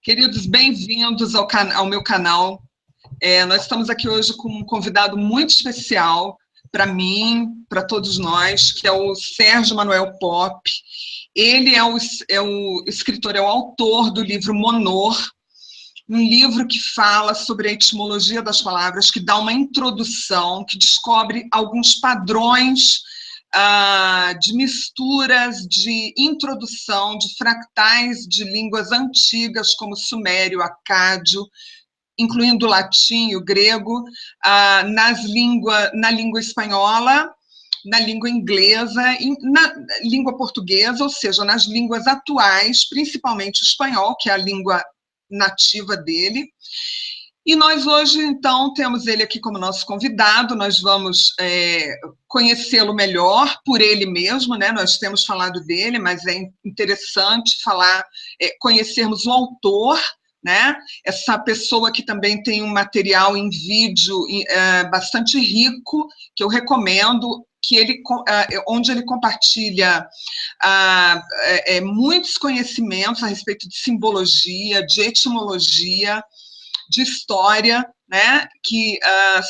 Queridos, bem-vindos ao meu canal. Nós estamos aqui hoje com um convidado muito especial para mim, para todos nós, que é o Sérgio Manuel Pop. Ele é o escritor, é o autor do livro Monor, um livro que fala sobre a etimologia das palavras, que dá uma introdução, que descobre alguns padrões de misturas, de introdução, de fractais de línguas antigas, como sumério, acádio, incluindo o latim e o grego, na língua espanhola, na língua inglesa, na língua portuguesa, ou seja, nas línguas atuais, principalmente o espanhol, que é a língua nativa dele. E nós hoje, então, temos ele aqui como nosso convidado, nós vamos conhecê-lo melhor por ele mesmo, né? Nós temos falado dele, mas é interessante conhecermos o autor, né? Essa pessoa que também tem um material em vídeo bastante rico, que eu recomendo, onde ele compartilha muitos conhecimentos a respeito de simbologia, de etimologia, de história, né, que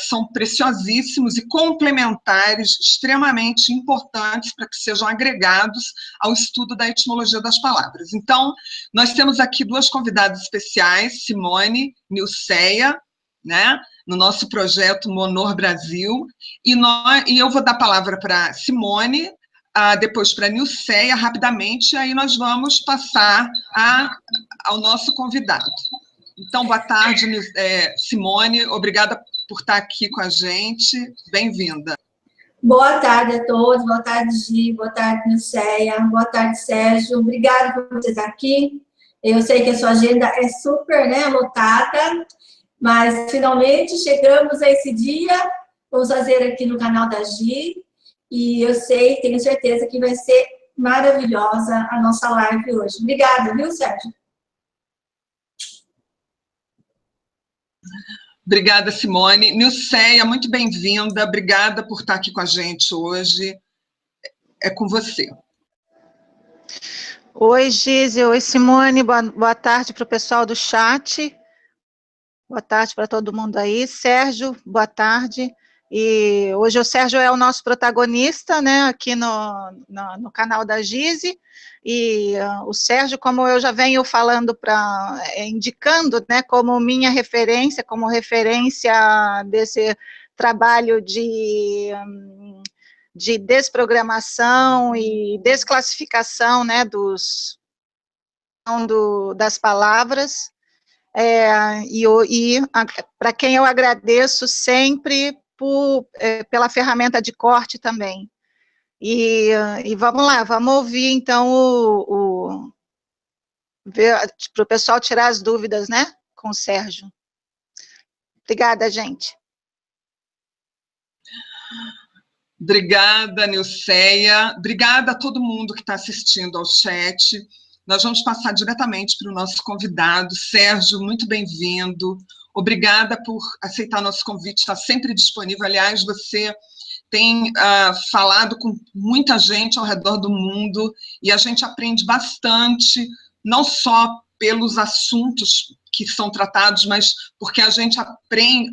são preciosíssimos e complementares, extremamente importantes para que sejam agregados ao estudo da etimologia das palavras. Então, nós temos aqui duas convidadas especiais, Simone Nilceia, né, no nosso projeto Monor Brasil, e eu vou dar a palavra para Simone, depois para Nilceia, rapidamente, aí nós vamos passar ao nosso convidado. Então, boa tarde, Simone, obrigada por estar aqui com a gente, bem-vinda. Boa tarde a todos, boa tarde, Gi, boa tarde, Nilceia, boa tarde, Sérgio, obrigada por você estar aqui. Eu sei que a sua agenda é super, né, lotada, mas finalmente chegamos a esse dia, vamos fazer aqui no canal da Gi, e eu tenho certeza que vai ser maravilhosa a nossa live hoje. Obrigada, viu, Sérgio? Obrigada, Simone. Nilceia, muito bem-vinda. Obrigada por estar aqui com a gente hoje. É com você. Oi, Gise. Oi, Simone. Boa tarde para o pessoal do chat. Boa tarde para todo mundo aí. Sérgio, boa tarde. E hoje o Sérgio é o nosso protagonista, né, aqui no canal da Gise. E o Sérgio, como eu já venho falando, indicando, né, como minha referência, como referência desse trabalho de desprogramação e desclassificação, né, das palavras, para quem eu agradeço sempre pela ferramenta de corte também. E vamos lá, vamos ouvir, então, para o pessoal tirar as dúvidas, né, com o Sérgio. Obrigada, gente. Obrigada, Nilceia. Obrigada a todo mundo que está assistindo ao chat. Nós vamos passar diretamente para o nosso convidado. Sérgio, muito bem-vindo. Obrigada por aceitar nosso convite, está sempre disponível. Aliás, você tem falado com muita gente ao redor do mundo e a gente aprende bastante, não só pelos assuntos que são tratados, mas porque a gente aprende,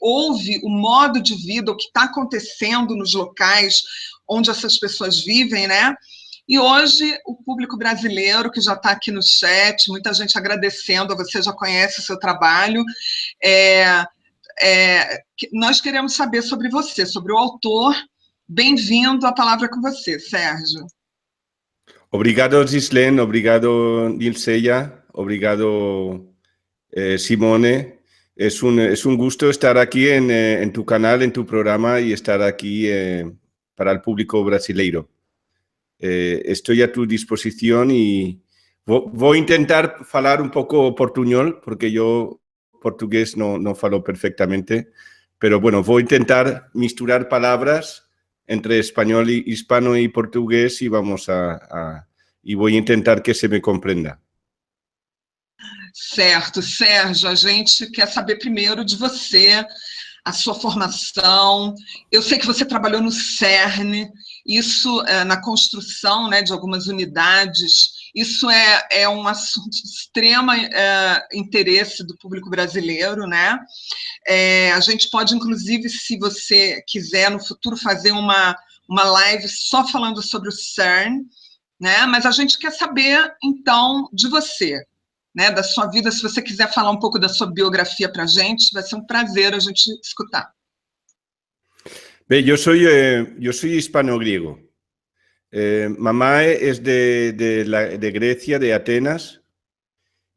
ouve o modo de vida, o que está acontecendo nos locais onde essas pessoas vivem, né? E hoje, o público brasileiro, que já está aqui no chat, muita gente agradecendo, você já conhece o seu trabalho, nós queremos saber sobre você, sobre o autor. Bem-vindo, a palavra é com você, Sérgio. Obrigado, Gislene, obrigado, Nilceia, obrigado, Simone. Es un gusto estar aquí en tu canal, en tu programa y estar aquí para el público brasileiro. Estoy a tu disposición y voy a intentar falar un poco portuñol, porque yo portugués no falo perfectamente, pero bueno, voy a intentar misturar palabras entre español, hispano y portugués y voy a intentar que se me comprenda. Certo, Sérgio, a gente quer saber primeiro de você, a sua formação. Eu sei que você trabalhou no CERN, isso na construção, né, de algumas unidades Isso é um assunto de extremo interesse do público brasileiro, né? A gente pode, inclusive, se você quiser, no futuro, fazer uma live só falando sobre o CERN, né? Mas a gente quer saber, então, de você, né? Da sua vida. Se você quiser falar um pouco da sua biografia para a gente, vai ser um prazer a gente escutar. Ve, yo soy hispano-griego. Mamá es de Grecia, de Atenas,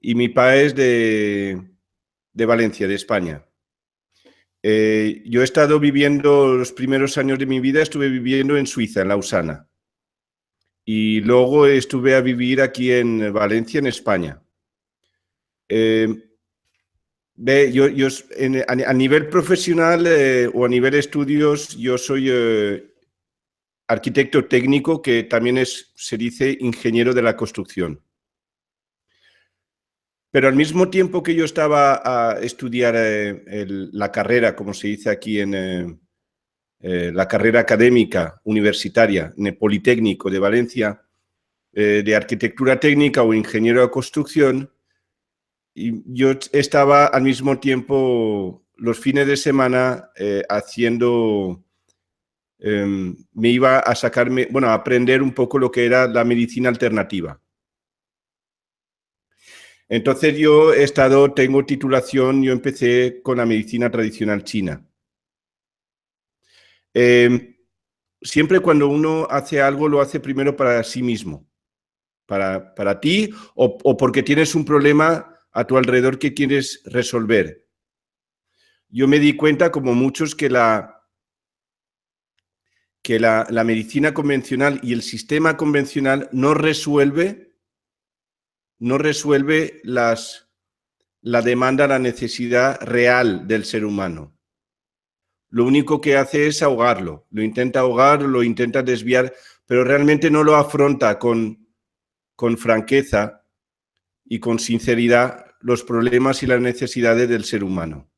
y mi papá es de Valencia, de España. Yo he estado viviendo los primeros años de mi vida, estuve viviendo en Suiza, en Lausana. Y luego estuve a vivir aquí en Valencia, en España. A nivel profesional o a nivel estudios, yo soy arquitecto técnico, que también se dice ingeniero de la construcción. Pero al mismo tiempo que yo estaba a estudiar la carrera, como se dice aquí en la carrera académica universitaria en el Politécnico de Valencia, de arquitectura técnica o ingeniero de construcción, y yo estaba al mismo tiempo los fines de semana me iba a a aprender un poco lo que era la medicina alternativa. Entonces tengo titulación, yo empecé con la medicina tradicional china. Siempre cuando uno hace algo, lo hace primero para sí mismo, para ti, o porque tienes un problema a tu alrededor que quieres resolver. Yo me di cuenta, como muchos, que la medicina convencional y el sistema convencional no resuelve la demanda, la necesidad real del ser humano. Lo único que hace es ahogarlo, lo intenta ahogar, lo intenta desviar, pero realmente no lo afronta con franqueza y con sinceridad los problemas y las necesidades del ser humano.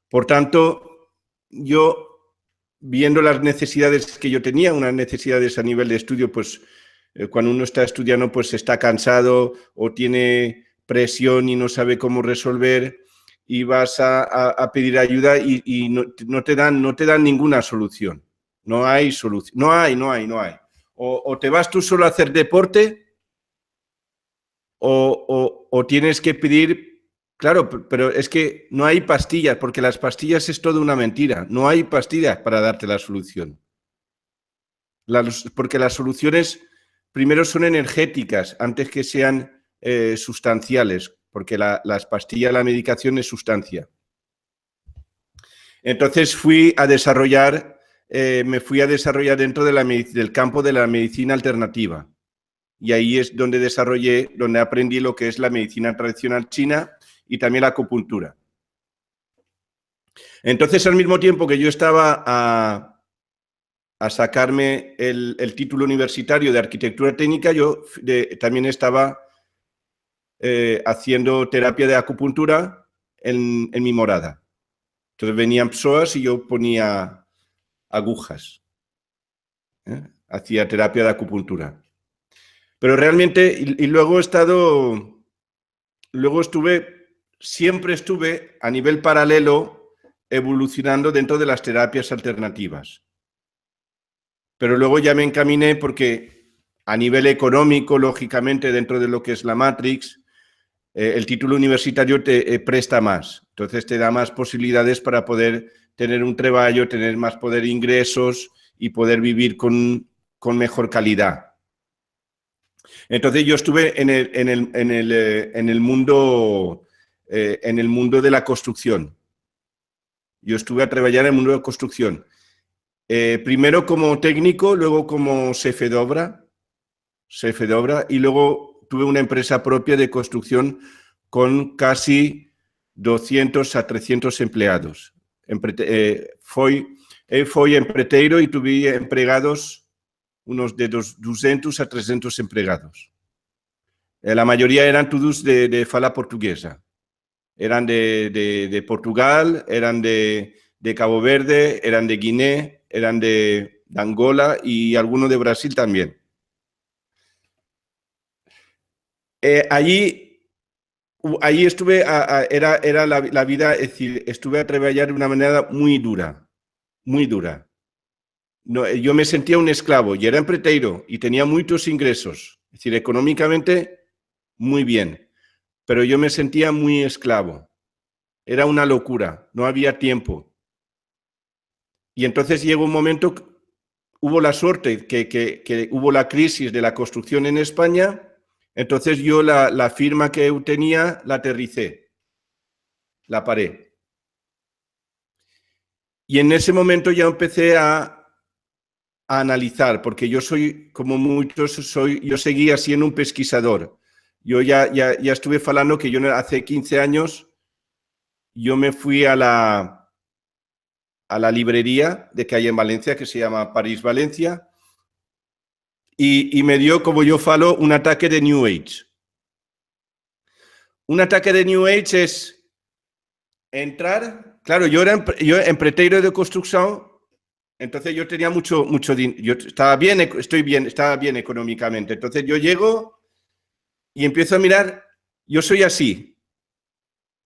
Por tanto, yo, viendo las necesidades que yo tenía, unas necesidades a nivel de estudio, pues cuando uno está estudiando, pues está cansado o tiene presión y no sabe cómo resolver, y vas a pedir ayuda y no te dan ninguna solución. No hay solución. No hay. O te vas tú solo a hacer deporte o tienes que pedir. Claro, pero es que no hay pastillas, porque las pastillas es toda una mentira. No hay pastillas para darte la solución. Porque las soluciones primero son energéticas antes que sean sustanciales, porque las pastillas, la medicación es sustancia. Entonces me fui a desarrollar dentro del campo de la medicina alternativa. Y ahí es donde aprendí lo que es la medicina tradicional china y también la acupuntura. Entonces, al mismo tiempo que yo estaba a sacarme el título universitario de arquitectura técnica, yo también estaba haciendo terapia de acupuntura en mi morada. Entonces venían psoas y yo ponía agujas. Hacía terapia de acupuntura. Pero realmente, siempre estuve a nivel paralelo evolucionando dentro de las terapias alternativas. Pero luego ya me encaminé porque a nivel económico, lógicamente, dentro de lo que es la Matrix, el título universitario te presta más. Entonces te da más posibilidades para poder tener un trabajo, tener más poder de ingresos y poder vivir con mejor calidad. Entonces yo estuve en el mundo de la construcción. Yo estuve a trabajar en el mundo de la construcción. Primero como técnico, luego como jefe de obra, y luego tuve una empresa propia de construcción con casi 200 a 300 empleados. Fui empreiteiro y tuve empregados unos de 200 a 300 empregados. La mayoría eran todos de fala portuguesa. Eran de Portugal, eran de Cabo Verde, eran de Guinea, eran de Angola y algunos de Brasil también. allí estuve, era la vida, es decir, estuve a trabajar de una manera muy dura, muy dura. No, yo me sentía un esclavo y era empreiteiro y tenía muchos ingresos, es decir, económicamente muy bien, pero yo me sentía muy esclavo. Era una locura, no había tiempo. Y entonces llegó un momento, hubo la suerte que hubo la crisis de la construcción en España. Entonces yo la firma que yo tenía la aterricé, la paré. Y en ese momento ya empecé a analizar, porque yo soy, como muchos, yo seguía siendo un pesquisador. Yo ya estuve hablando que yo hace 15 años, yo me fui a la librería de que hay en Valencia, que se llama París Valencia, y me dio, como yo falo, un ataque de New Age. Un ataque de New Age es entrar, claro, yo empreiteiro de construcción, entonces yo tenía mucho dinero, yo estaba bien económicamente, entonces yo llego y empiezo a mirar, yo soy así,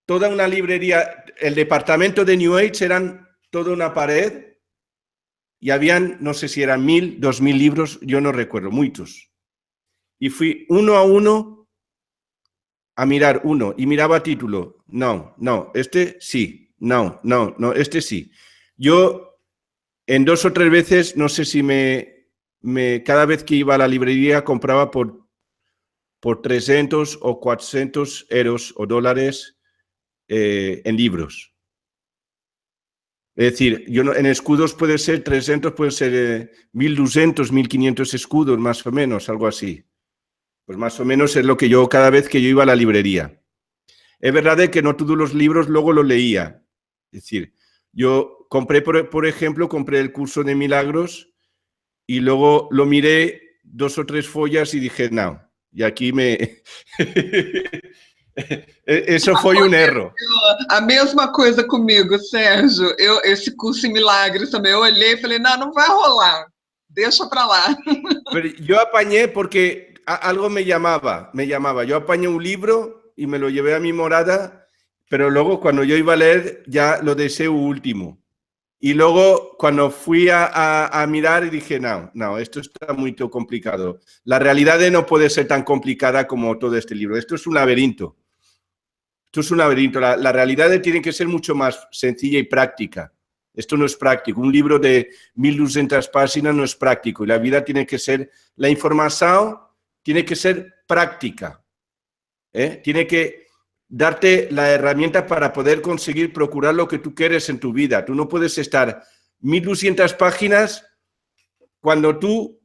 toda una librería, el departamento de New Age eran toda una pared y habían, no sé si eran 1000, 2000 libros, yo no recuerdo, muchos. Y fui uno a uno a mirar uno y miraba título. No, este sí. No, este sí. Yo en 2 o 3 veces, no sé si cada vez que iba a la librería compraba por 300 o 400 euros o dólares en libros. Es decir, en escudos puede ser 300, puede ser 1200, 1500 escudos, más o menos, algo así. Pues más o menos es lo que yo, cada vez que yo iba a la librería. Es verdad que no todos los libros luego los leía. Es decir, yo compré, por ejemplo, compré el curso de milagros y luego lo miré 2 o 3 follas y dije, no, y aquí me... Eso foi um erro. A mesma coisa comigo, Sérgio. Esse curso em milagres também, eu olhei e falei, não vai rolar, deixa para lá. Pero yo apañé porque algo me llamaba. Yo apañé un libro y me lo llevé a mi morada, pero luego cuando yo iba a leer ya lo dejé último. Y luego cuando fui a mirar dije, no, esto está muy complicado. La realidad no puede ser tan complicada como todo este libro. Esto es un laberinto. La realidad tiene que ser mucho más sencilla y práctica. Esto no es práctico. Un libro de 1200 páginas no es práctico. Y la vida tiene que ser, la información tiene que ser práctica. Tiene que darte la herramienta para poder conseguir procurar lo que tú quieres en tu vida. Tú no puedes estar 1200 páginas cuando tú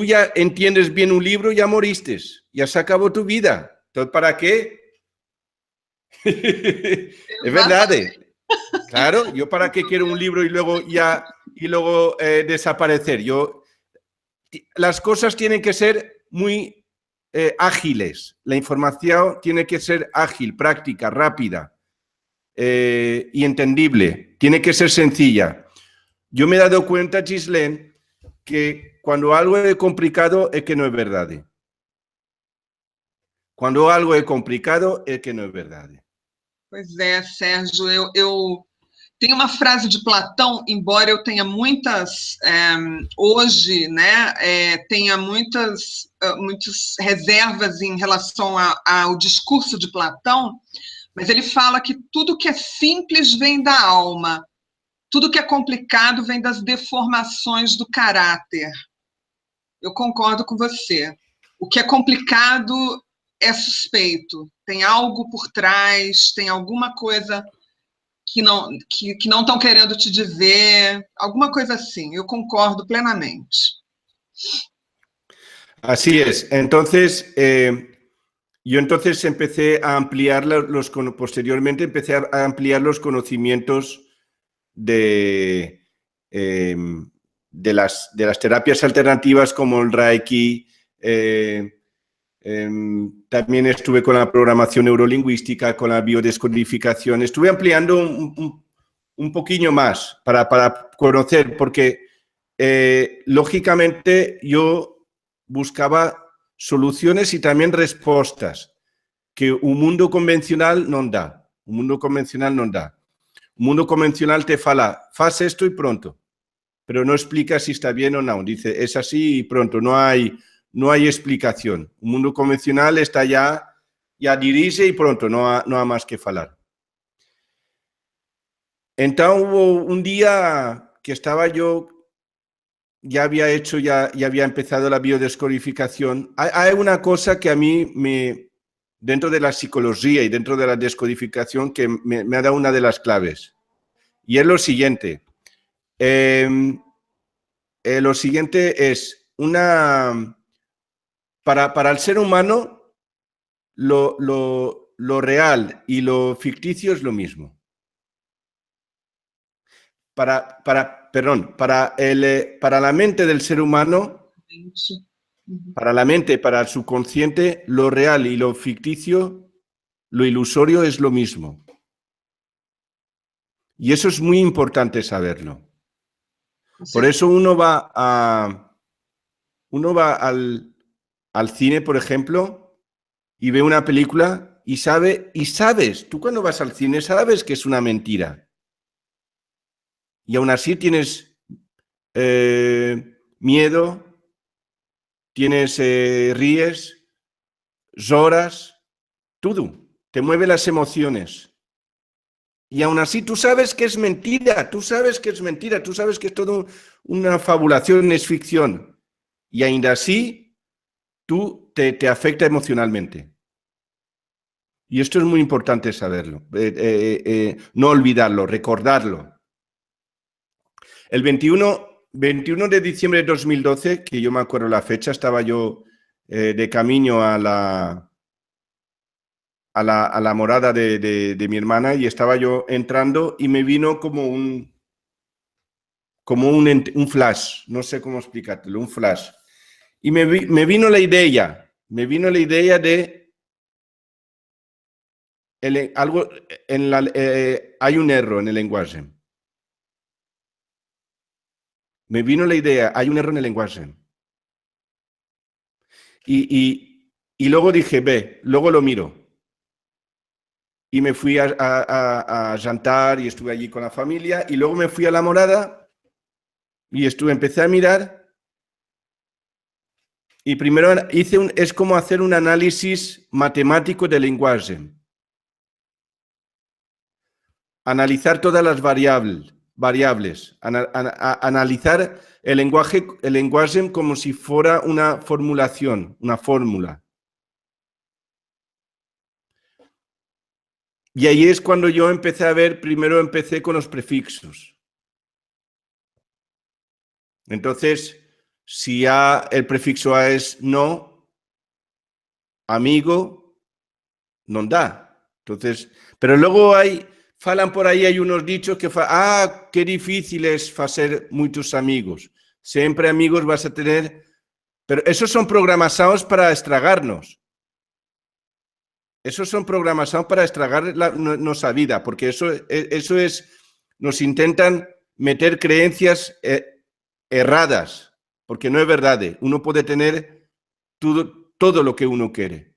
ya entiendes bien un libro, ya moriste, ya se acabó tu vida. Entonces, ¿para qué? Es verdad. Claro, yo para qué quiero un libro y luego desaparecer. Las cosas tienen que ser muy ágiles. La información tiene que ser ágil, práctica, rápida y entendible. Tiene que ser sencilla. Yo me he dado cuenta, Ghislaine, que cuando algo es complicado es que no es verdad. Cuando algo é complicado é que não é verdade. Pois é, Sérgio, eu tenho uma frase de Platão, embora eu tenha muitas, hoje, né, tenha muitas reservas em relação ao discurso de Platão, mas ele fala que tudo que é simples vem da alma, tudo que é complicado vem das deformações do caráter. Eu concordo com você. O que é complicado é suspeito, tem algo por trás, tem alguma coisa que não estão querendo te dizer, alguma coisa assim. Eu concordo plenamente. Así es. Entonces, yo empecé a ampliar posteriormente empecé a ampliar los conocimientos de las terapias alternativas como el Reiki. También estuve con la programación neurolingüística, con la biodescodificación. Estuve ampliando un poquillo más para conocer, porque lógicamente yo buscaba soluciones y también respuestas que un mundo convencional no da. Un mundo convencional no da. Un mundo convencional te fala, faz esto y pronto, pero no explica si está bien o no. Dice, es así y pronto, no hay explicación. Un mundo convencional está ya dirige y pronto, no ha más que falar. Entonces hubo un día que estaba yo, ya había empezado la biodescodificación. Hay una cosa que a mí dentro de la psicología y dentro de la descodificación, que me ha dado una de las claves. Y es lo siguiente. Lo siguiente es para el ser humano, lo real y lo ficticio es lo mismo. Para la mente del ser humano, para la mente, para el subconsciente, lo real y lo ficticio, lo ilusorio es lo mismo. Y eso es muy importante saberlo. Por eso uno va al cine, por ejemplo, y ve una película y sabes, tú cuando vas al cine sabes que es una mentira. Y aún así tienes miedo, ríes, lloras, todo. Te mueve las emociones. Y aún así tú sabes que es mentira, tú sabes que es todo una fabulación, es ficción. Y aún así tú te afecta emocionalmente. Y esto es muy importante saberlo, no olvidarlo, recordarlo. El 21 de diciembre de 2012, que yo me acuerdo la fecha, estaba yo de camino a la morada de mi hermana y estaba yo entrando y me vino como un flash, no sé cómo explicártelo, un flash. Y me vino la idea de hay un error en el lenguaje. Me vino la idea, hay un error en el lenguaje. Y luego dije, luego lo miro. Y me fui a jantar y estuve allí con la familia. Y luego me fui a la morada y empecé a mirar. Y primero es como hacer un análisis matemático del lenguaje. Analizar todas las variables, analizar el lenguaje como si fuera una formulación, una fórmula. Y ahí es cuando yo empecé a ver, primero empecé con los prefijos. Entonces, si el prefijo a es no, amigo, no da. Entonces, pero luego falan por ahí, hay unos dichos que qué difícil es hacer muchos amigos. Siempre amigos vas a tener, pero esos son programados para estragarnos. Esos son programados para estragar nuestra vida, porque eso es, nos intentan meter creencias erradas, porque no es verdad. Uno puede tener todo lo que uno quiere.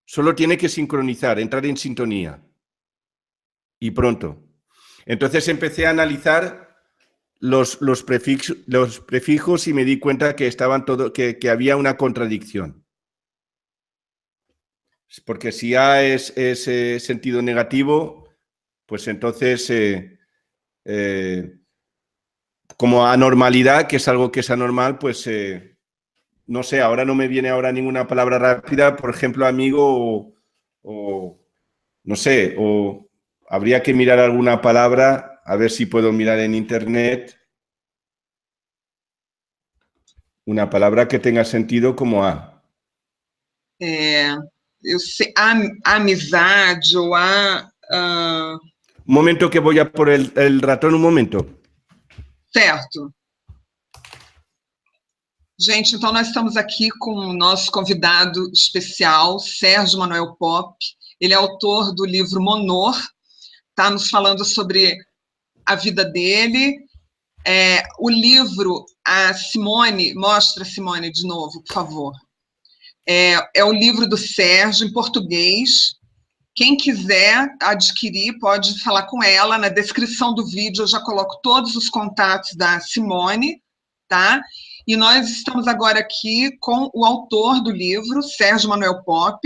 Solo tiene que sincronizar, entrar en sintonía. Y pronto. Entonces empecé a analizar los prefijos y me di cuenta que que había una contradicción. Porque si A es sentido negativo, pues entonces como anormalidad, que es algo que es anormal, pues no sé, ahora no me viene ninguna palabra rápida, por ejemplo, amigo o no sé, o habría que mirar alguna palabra, a ver si puedo mirar en internet una palabra que tenga sentido como A. Eu sei, amizade ou Un momento que voy a por el ratón, un momento. Certo. Gente, então nós estamos aqui com o nosso convidado especial, Sérgio Manuel Pop. Ele é autor do livro Monor, está nos falando sobre a vida dele O livro, a Simone, mostra, Simone, de novo, por favor. É o livro do Sérgio, em português. Quem quiser adquirir, pode falar com ela. Na descrição do vídeo eu já coloco todos os contatos da Simone, tá? E nós estamos agora aqui com o autor do livro, Sérgio Manuel Pop,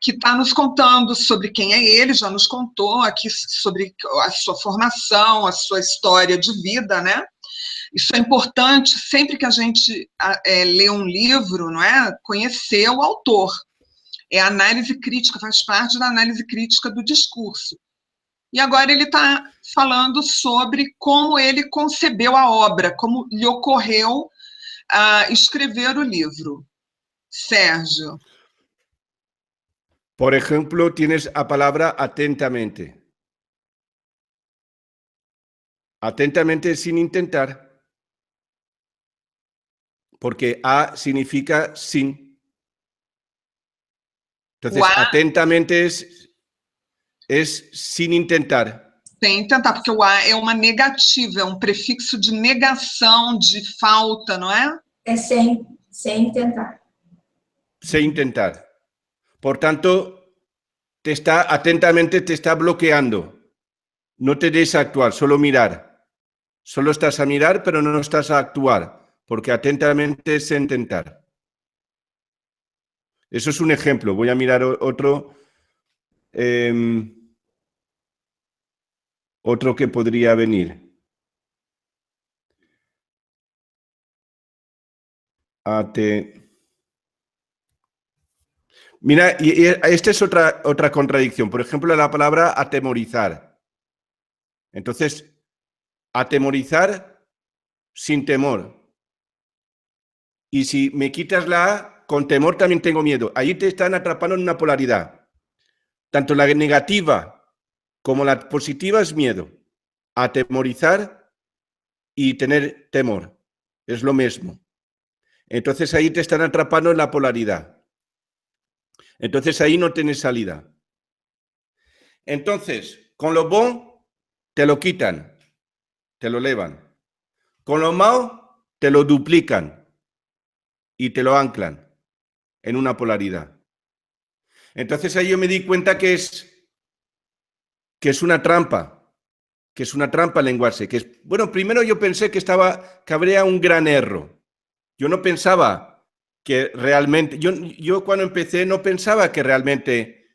que está nos contando sobre quem é ele, já nos contou aqui sobre a sua formação, a sua história de vida, né? Isso é importante, sempre que a gente lê um livro, não é? Conhecer o autor. A análise crítica, faz parte da análise crítica do discurso. E agora ele está falando sobre como ele concebeu a obra, como lhe ocorreu escrever o livro. Sérgio. Por ejemplo, tienes a palabra atentamente. Atentamente sin intentar. Porque a significa sin. Entonces, atentamente es sin intentar. Sem intentar, porque o a é uma negativa, é um prefixo de negação, de falta, não é? É sem intentar. Sem intentar. Por tanto, atentamente te está bloqueando. No te dejes actuar, solo mirar. Solo estás a mirar, pero no estás a actuar, porque atentamente es intentar. Eso es un ejemplo. Voy a mirar otro. Otro que podría venir. Mira, y esta es otra contradicción. Por ejemplo, la palabra atemorizar. Entonces, atemorizar sin temor. Y si me quitas la A, con temor también tengo miedo. Ahí te están atrapando en una polaridad. Tanto la negativa como la positiva es miedo. Atemorizar y tener temor. Es lo mismo. Entonces ahí te están atrapando en la polaridad. Entonces ahí no tienes salida. Entonces, con lo bon, te lo quitan, te lo elevan. Con lo malo, te lo duplican y te lo anclan en una polaridad. Entonces ahí yo me di cuenta que es una trampa, el lenguaje. Bueno, primero yo pensé que habría un gran error. Yo no pensaba que realmente, yo cuando empecé no pensaba que realmente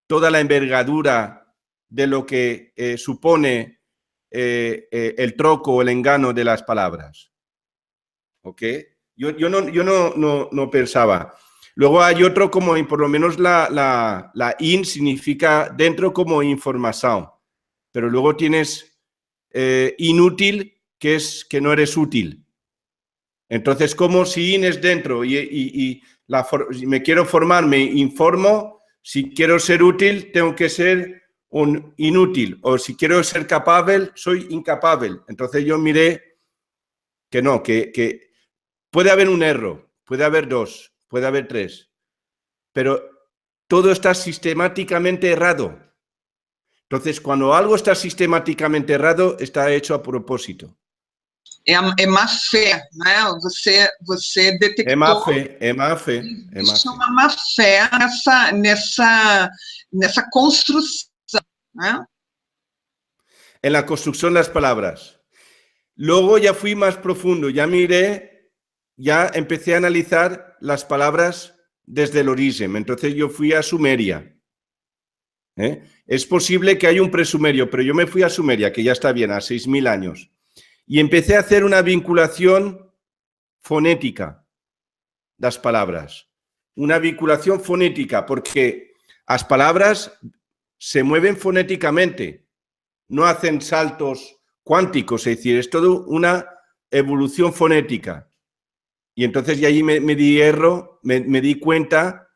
toda la envergadura de lo que supone el troco o el engano de las palabras. ¿Ok? Yo no pensaba. Luego hay otro como, por lo menos la in significa dentro como información, pero luego tienes inútil, que es que no eres útil. Entonces, como si in es dentro y me quiero formar, me informo, si quiero ser útil, tengo que ser un inútil, o si quiero ser capaz, soy incapaz. Entonces yo miré que no, que puede haber un error, puede haber dos, puede haber tres, pero todo está sistemáticamente errado. Entonces, cuando algo está sistemáticamente errado, está hecho a propósito. É má fé, né? Você detectou... É má fé. Existe uma má fé nessa construção, né? En la construcción de las palabras. Luego ya fui más profundo, ya empecé a analizar las palabras desde el origen. Entonces yo fui a Sumeria. Es posible que haya un presumerio, pero yo me fui a Sumeria, que ya está bien, a 6.000 años. Y empecé a hacer una vinculación fonética de las palabras. Una vinculación fonética, porque las palabras se mueven fonéticamente, no hacen saltos cuánticos, es decir, es todo una evolución fonética. Y entonces y allí me di cuenta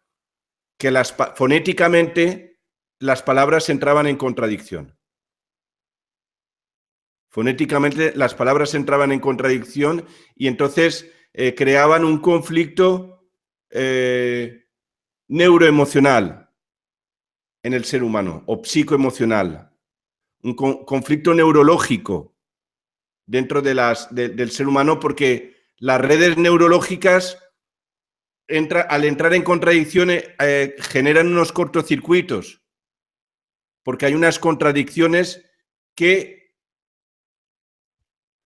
que fonéticamente las palabras entraban en contradicción. Fonéticamente las palabras entraban en contradicción y entonces creaban un conflicto neuroemocional en el ser humano o psicoemocional, un conflicto neurológico dentro de del ser humano, porque las redes neurológicas, al entrar en contradicciones, generan unos cortocircuitos, porque hay unas contradicciones que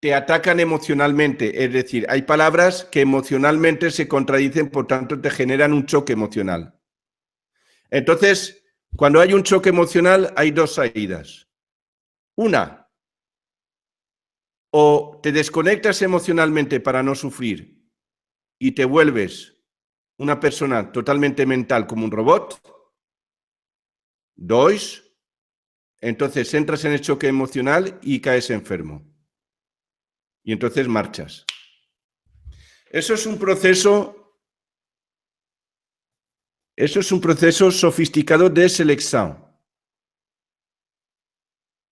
te atacan emocionalmente. Es decir, hay palabras que emocionalmente se contradicen, por tanto te generan un choque emocional. Entonces, cuando hay un choque emocional, hay dos salidas. Una, o te desconectas emocionalmente para no sufrir y te vuelves una persona totalmente mental como un robot. Dos, entonces entras en el choque emocional y caes enfermo. Y entonces marchas. Eso es un proceso sofisticado de selección.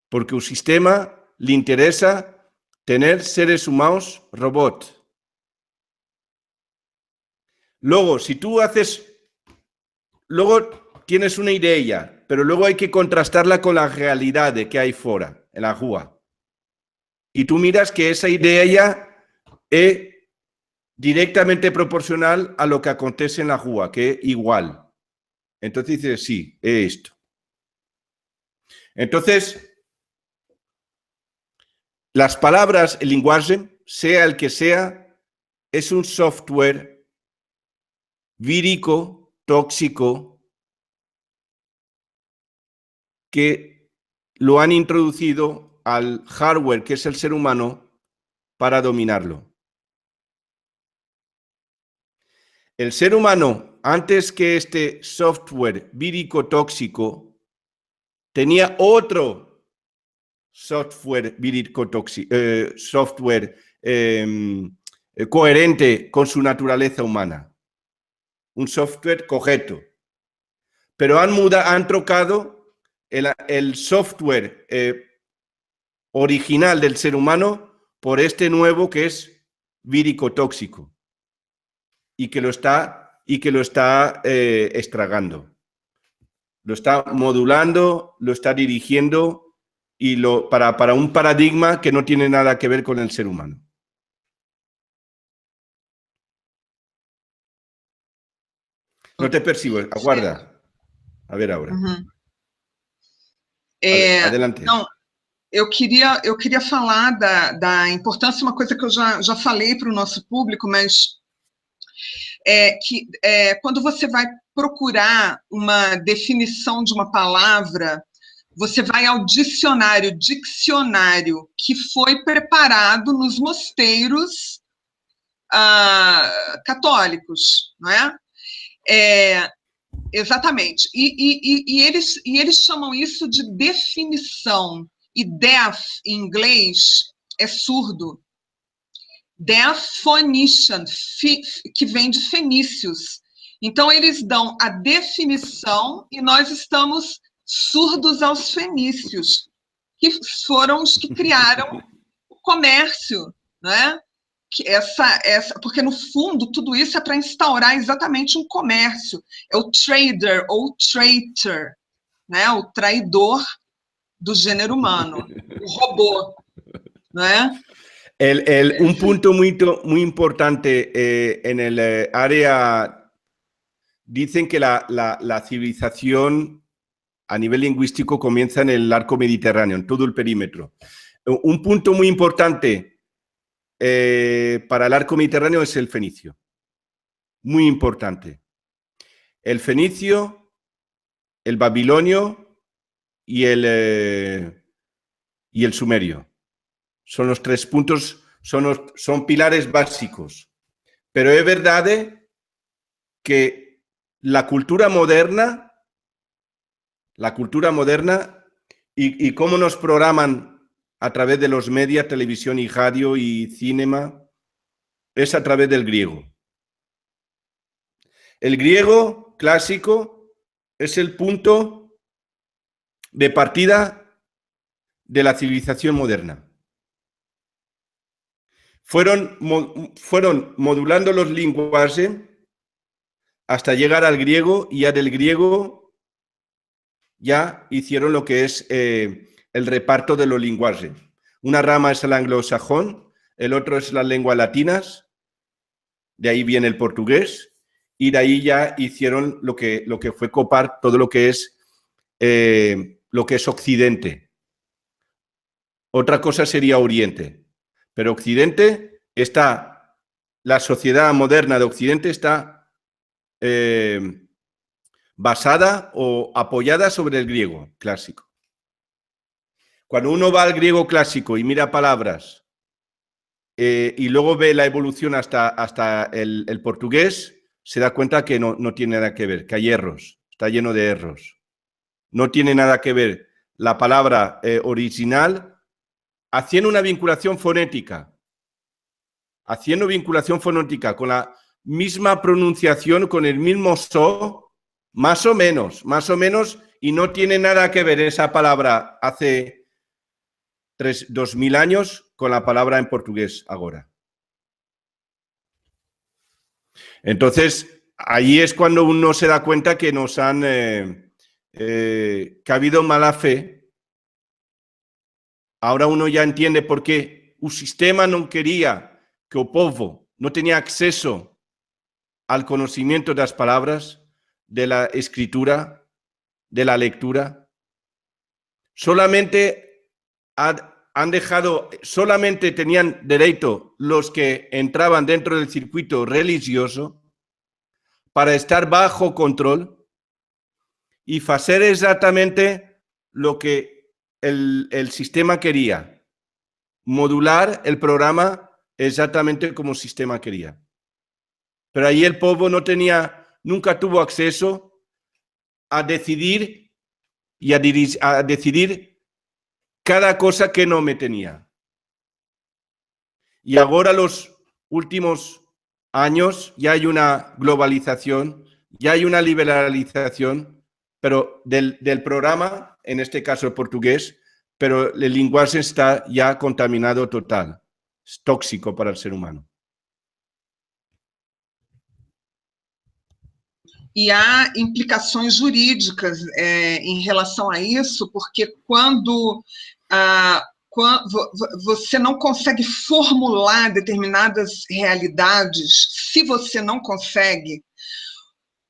Porque al sistema le interesa tener seres humanos robots. Luego, si tú luego tienes una idea, pero luego hay que contrastarla con la realidad de que hay fuera, en la rúa. Y tú miras que esa idea es directamente proporcional a lo que acontece en la rúa, que es igual. Entonces dices, sí, es esto. Entonces, las palabras, el lenguaje, sea el que sea, es un software vírico, tóxico, que lo han introducido al hardware, que es el ser humano, para dominarlo. El ser humano, antes que este software vírico tóxico, tenía otro software vírico tóxico, coherente con su naturaleza humana. Un software correcto. Pero han trocado el software original del ser humano por este nuevo que es vírico tóxico y que lo está estragando. Lo está modulando, lo está dirigiendo y para un paradigma que no tiene nada que ver con el ser humano. No te percibo, aguarda. A ver ahora. Adelante. Não, eu queria falar da importância, uma coisa que eu já falei para o nosso público, mas quando você vai procurar uma definição de uma palavra, você vai ao dicionário que foi preparado nos mosteiros católicos, não é? Exatamente. E eles chamam isso de definição. E deaf, em inglês, é surdo. Definition, que vem de fenícios. Então, eles dão a definição e nós estamos surdos aos fenícios, que foram os que criaram o comércio, né? Porque, no fundo, tudo isso é para instaurar exatamente um comércio. É o trader ou traitor, né? O traidor do gênero humano, o robô, né? Un punto muy importante en el área, dicen que la civilización a nivel lingüístico comienza en el arco mediterráneo, en todo el perímetro. Un punto muy importante para el arco mediterráneo es el fenicio. Muy importante. El fenicio, el babilonio y el sumerio. Son los tres puntos, son pilares básicos. Pero es verdad que la cultura moderna y cómo nos programan a través de los medios, televisión y radio y cinema, es a través del griego. El griego clásico es el punto de partida de la civilización moderna. Fueron modulando los lenguajes hasta llegar al griego, y ya del griego ya hicieron lo que es el reparto de los lenguajes. Una rama es el anglosajón, el otro es las lenguas latinas, de ahí viene el portugués, y de ahí ya hicieron lo que fue copar todo lo que es Occidente. Otra cosa sería Oriente, pero Occidente está, la sociedad moderna de Occidente está basada o apoyada sobre el griego clásico. Cuando uno va al griego clásico y mira palabras y luego ve la evolución hasta el portugués, se da cuenta que no tiene nada que ver, que hay erros, está lleno de erros. No tiene nada que ver la palabra original haciendo una vinculación fonética, con la misma pronunciación, con el mismo so, más o menos, y no tiene nada que ver esa palabra hace 2000 años con la palabra en portugués ahora. Entonces, ahí es cuando uno se da cuenta que nos han... que ha habido mala fe. Ahora uno ya entiende por qué el sistema no quería que el povo no tenía acceso al conocimiento de las palabras, de la escritura, de la lectura. Solamente tenían derecho los que entraban dentro del circuito religioso para estar bajo control y hacer exactamente lo que el sistema quería, modular el programa exactamente como el sistema quería. Pero ahí el pueblo nunca tuvo acceso a decidir y a decidir cada cosa que no me tenía. Y ahora los últimos años ya hay una globalización, ya hay una liberalización, pero del programa, en este caso el portugués, pero el lenguaje está ya contaminado total, es tóxico para el ser humano. E há implicações jurídicas em relação a isso, porque quando você não consegue formular determinadas realidades, se você não consegue,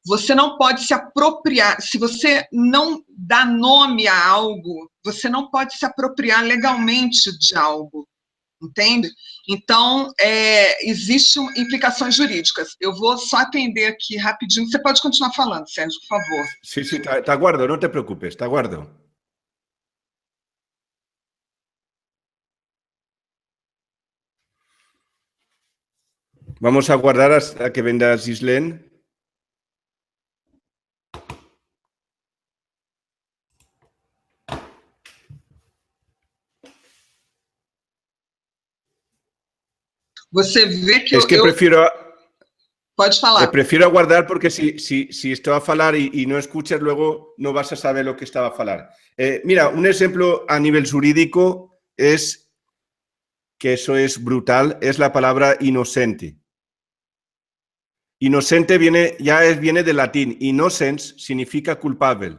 você não pode se apropriar, se você não dá nome a algo, você não pode se apropriar legalmente de algo, entende? Então, existem implicações jurídicas. Eu vou só atender aqui rapidinho. Você pode continuar falando, Sérgio, por favor. Sí, te aguardo, no te preocupes, te aguardo. Vamos a aguardar hasta que venga Gislén. Você vê que es que prefiero... Pode falar. Prefiero aguardar porque si estoy a falar y no escuchas, luego no vas a saber lo que estaba a falar. Mira, un ejemplo a nivel jurídico es, que eso es brutal, es la palabra inocente. Inocente viene del latín. Innocens significa culpable.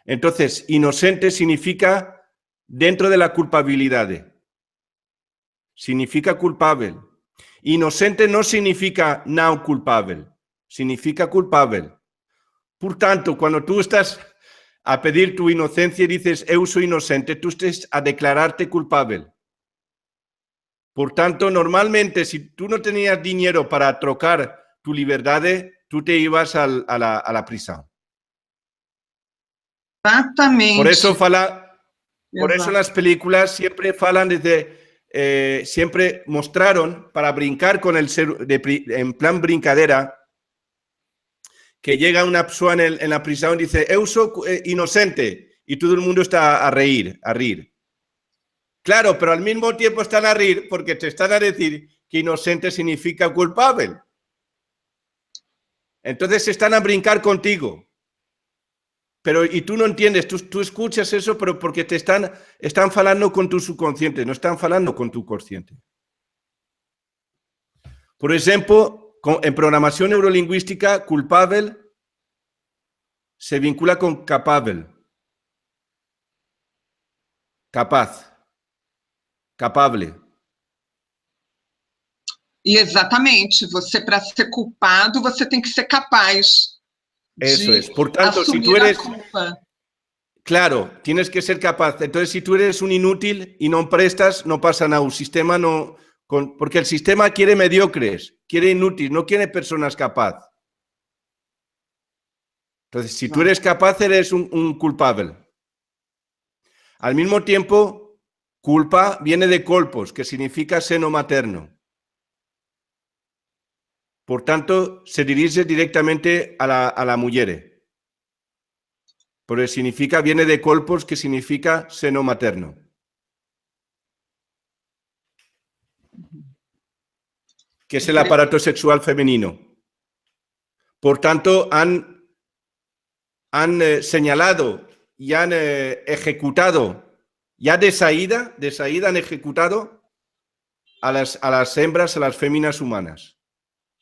Entonces, inocente significa dentro de la culpabilidad. Significa culpable. Inocente no significa no culpable, significa culpable. Por tanto, cuando tú estás a pedir tu inocencia y dices, eu soy inocente, tú estás a declararte culpable. Por tanto, normalmente, si tú no tenías dinero para trocar tu libertad, tú te ibas a la prisión. Exactamente. Por eso las películas siempre falan siempre mostraron, para brincar con el ser, en plan brincadera, que llega una persona en la prisión y dice, eu soy inocente, y todo el mundo está a reír. Claro, pero al mismo tiempo están a reír porque te están a decir que inocente significa culpable. Entonces están a brincar contigo. Pero, y tú no entiendes, tú escuchas eso, pero porque te están falando con tu subconsciente, no están falando con tu consciente. Por ejemplo, en programación neurolingüística, culpable se vincula con capable. capaz, capable. E exatamente, você, para ser culpado, você tem que ser capaz Eso de es. Por tanto, si tú assumir a eres... culpa. Claro, tienes que ser capaz. Entonces, si tú eres un inútil y no prestas, no pasa nada. Un sistema no... porque el sistema quiere mediocres, quiere inútiles, no quiere personas capaces. Entonces, si tú eres capaz, eres un culpable. Al mismo tiempo, culpa viene de colpos, que significa seno materno. Por tanto, se dirige directamente a la mujer. Porque significa, viene de colpos, que significa seno materno. Que es el aparato sexual femenino. Por tanto, han señalado y han ejecutado, ya de salida han ejecutado a las hembras, a las féminas humanas,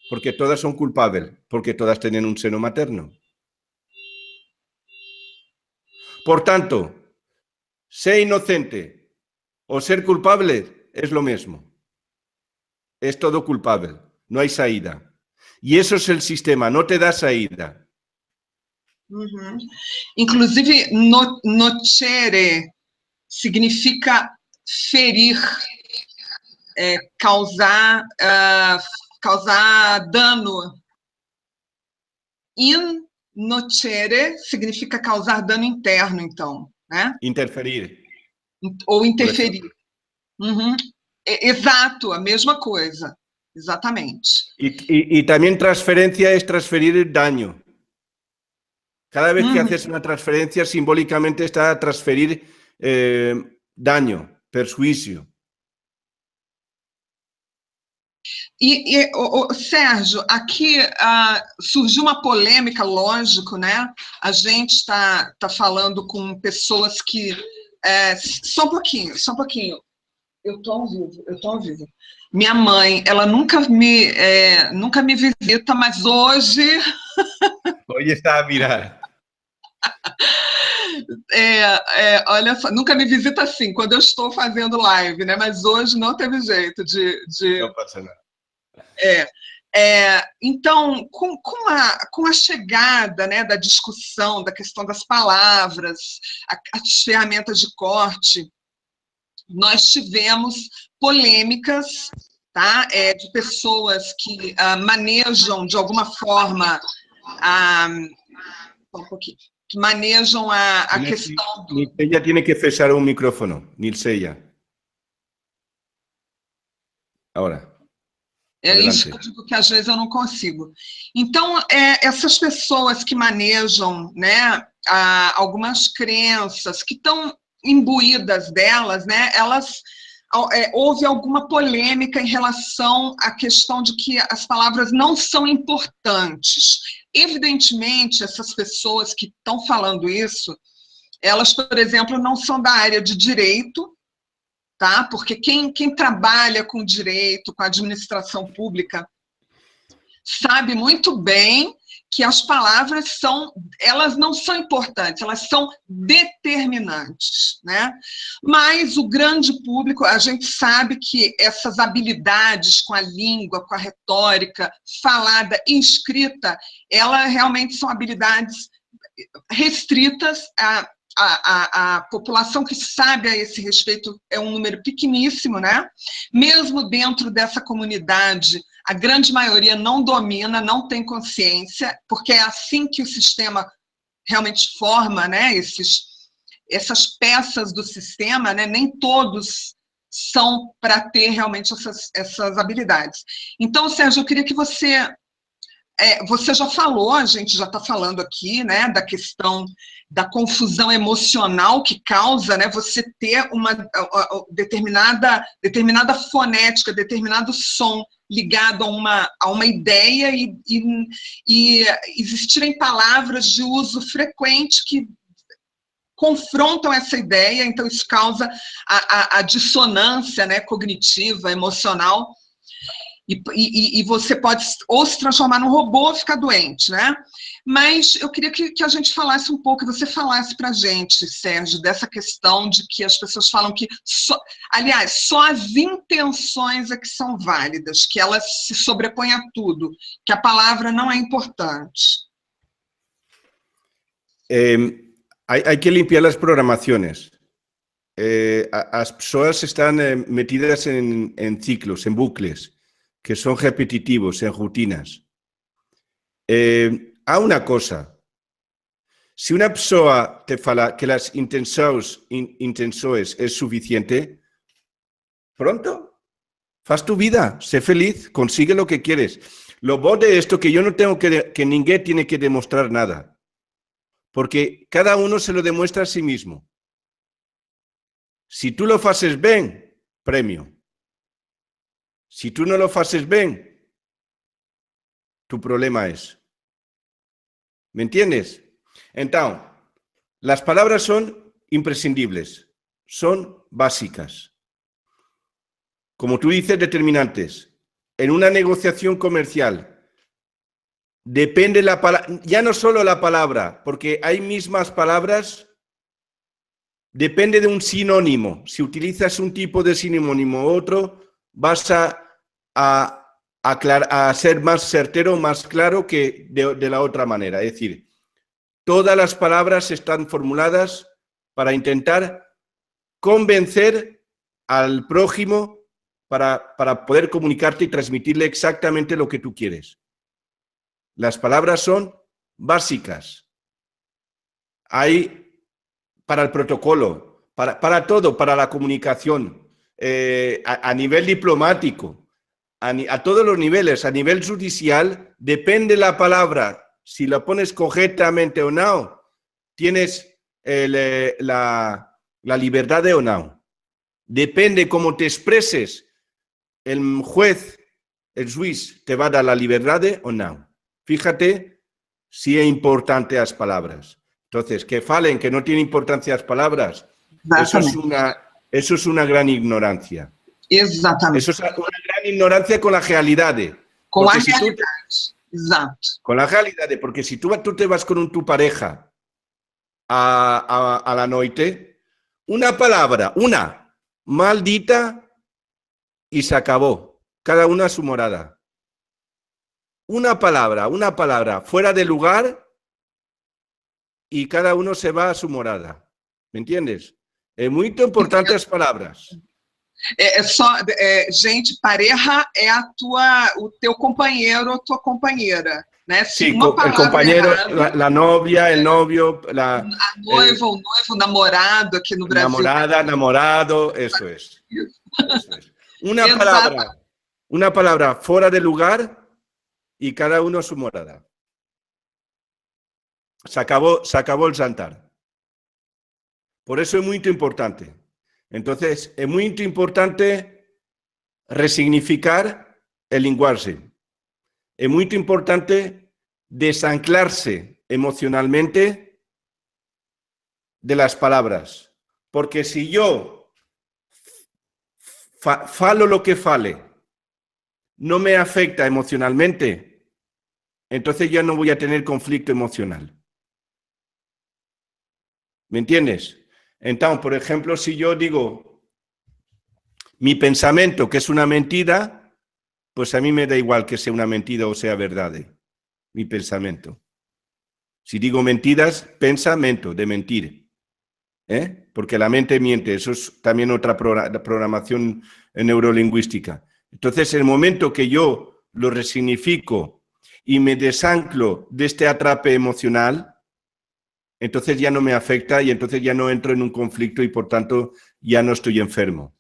porque todas son culpables, porque todas tienen un seno materno. Por tanto, ser inocente o ser culpable es lo mismo. Es todo culpable, no hay salida. Y eso es el sistema, no te da salida. Uhum. Inclusive, nocere significa ferir, causar dano. In nocere significa causar dano interno, então, né? Interferir. Ou interferir. Uhum. Exato, a mesma coisa. Exatamente. Y también transferencia es transferir daño. Cada vez que haces una transferencia, simbólicamente está a transferir daño, perjuízo. Sérgio, aqui surgiu uma polêmica, lógico, né? A gente está falando com pessoas que... só um pouquinho. Eu estou ao vivo. Minha mãe, ela nunca me visita, mas hoje... Hoje está a mirar. Olha só, nunca me visita assim, quando eu estou fazendo live, né? Mas hoje não teve jeito de... Não passa nada. Então, com a chegada, né, da discussão, da questão das palavras, as ferramentas de corte, nós tivemos polêmicas, tá? De pessoas que manejam, de alguma forma, que manejam a questão do... Nilceia tem que fechar o microfone. Nilceia. Agora. É isso que eu digo, que às vezes eu não consigo. Então, essas pessoas que manejam, né, algumas crenças que estão imbuídas delas, né, houve alguma polêmica em relação à questão de que as palavras não são importantes. Evidentemente, essas pessoas que estão falando isso, elas, por exemplo, não são da área de direito, tá? Porque quem trabalha com direito, com administração pública, sabe muito bem que as palavras elas não são importantes, elas são determinantes, né? Mas o grande público, a gente sabe que essas habilidades com a língua, com a retórica, falada e escrita, elas realmente são habilidades restritas a população que sabe a esse respeito é um número pequeníssimo, né? Mesmo dentro dessa comunidade, a grande maioria não domina, não tem consciência, porque é assim que o sistema realmente forma, né? Essas peças do sistema, né? Nem todos são para ter realmente essas habilidades. Então, Sérgio, eu queria que você já falou, a gente já está falando aqui, né, da questão da confusão emocional que causa, né, você ter uma determinada fonética, determinado som ligado a uma ideia e existirem palavras de uso frequente que confrontam essa ideia, então isso causa a dissonância, né, cognitiva, emocional. E você pode ou se transformar num robô ou ficar doente, né? Mas eu queria que a gente falasse um pouco, que você falasse para a gente, Sérgio, dessa questão de que as pessoas falam que, aliás, só as intenções é que são válidas, que elas se sobrepõem a tudo, que a palavra não é importante. Hay que limpiar las programaciones. As pessoas están metidas en ciclos, en bucles, que son repetitivos, en rutinas. Há una cosa. Si una persona te fala que las intenções es suficiente, pronto, faz tu vida, sé feliz, consigue lo que quieres. Lo bueno de esto que yo no tengo que ninguém tiene que demostrar nada, porque cada uno se lo demuestra a sí mismo. Si tú lo haces bien, premio. Si tú no lo haces bien, tu problema es. ¿Me entiendes? Entonces, las palabras son imprescindibles, son básicas. Como tú dices, determinantes. En una negociación comercial, depende la palabra, ya no solo la palabra, porque hay mismas palabras, depende de un sinónimo. Si utilizas un tipo de sinónimo u otro, vas a ser más certero, más claro que de la otra manera. Es decir, todas las palabras están formuladas para intentar convencer al prójimo para poder comunicarte y transmitirle exactamente lo que tú quieres. Las palabras son básicas. Hay para el protocolo, para todo, para la comunicación, a nivel diplomático, a todos los niveles, a nivel judicial, depende la palabra, si la pones correctamente o no, tienes la libertad de o no. Depende cómo te expreses, el juez, el juez, te va a dar la libertad de o no. Fíjate si es importante las palabras. Entonces, que falen, que no tiene importancia las palabras, eso es una gran ignorancia. Exatamente. Eso es una gran ignorancia con la realidad. Con la realidad, exacto. Con la realidad, porque si tú te vas con tu pareja a la noche, una palabra, una maldita, y se acabó. Cada una a su morada. Una palabra fuera de lugar y cada uno se va a su morada. ¿Me entiendes? É muito importante as palavras. Gente, pareja é o teu companheiro ou tua companheira, né? Sí, el compañero, errada, la novia, el novio, a noiva, o noivo, namorado aqui no Brasil. Namorada, namorado, eso es. Eso es. Una palabra fuera de lugar y cada uno a su morada. Se acabó el jantar. Por eso es muy importante. Entonces, es muy importante resignificar el lenguaje. Es muy importante desanclarse emocionalmente de las palabras. Porque si yo falo lo que fale, no me afecta emocionalmente, entonces ya no voy a tener conflicto emocional. ¿Me entiendes? Entonces, por ejemplo, si yo digo mi pensamiento que es una mentira, pues a mí me da igual que sea una mentira o sea verdad, mi pensamiento. Si digo mentiras, pensamiento de mentir, porque la mente miente, eso es también otra programación neurolingüística. Entonces, en el momento que yo lo resignifico y me desanclo de este atrape emocional, entonces ya no me afecta y entonces ya no entro en un conflicto y por tanto ya no estoy enfermo.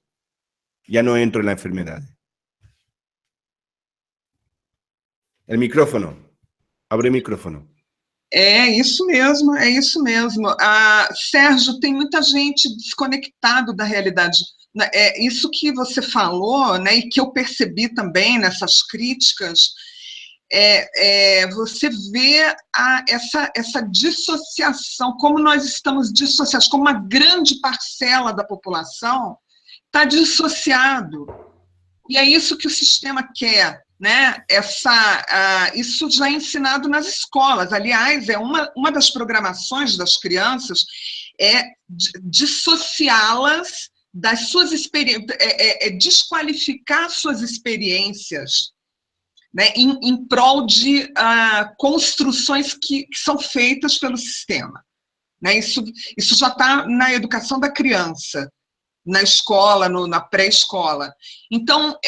Ya no entro en la enfermedad. El micrófono. Abre o micrófono. É isso mesmo, é isso mesmo. Sérgio, tem muita gente desconectado da realidade. Isso que você falou, né, e que eu percebi também nessas críticas, você vê essa dissociação, como nós estamos dissociados, como uma grande parcela da população está dissociado. E é isso que o sistema quer, né? Isso já é ensinado nas escolas. Aliás, é uma das programações das crianças é dissociá-las das suas experiências, desqualificar suas experiências, né, em prol de construções que são feitas pelo sistema. Né? Isso já está na educação da criança, na escola, na pré-escola. Então,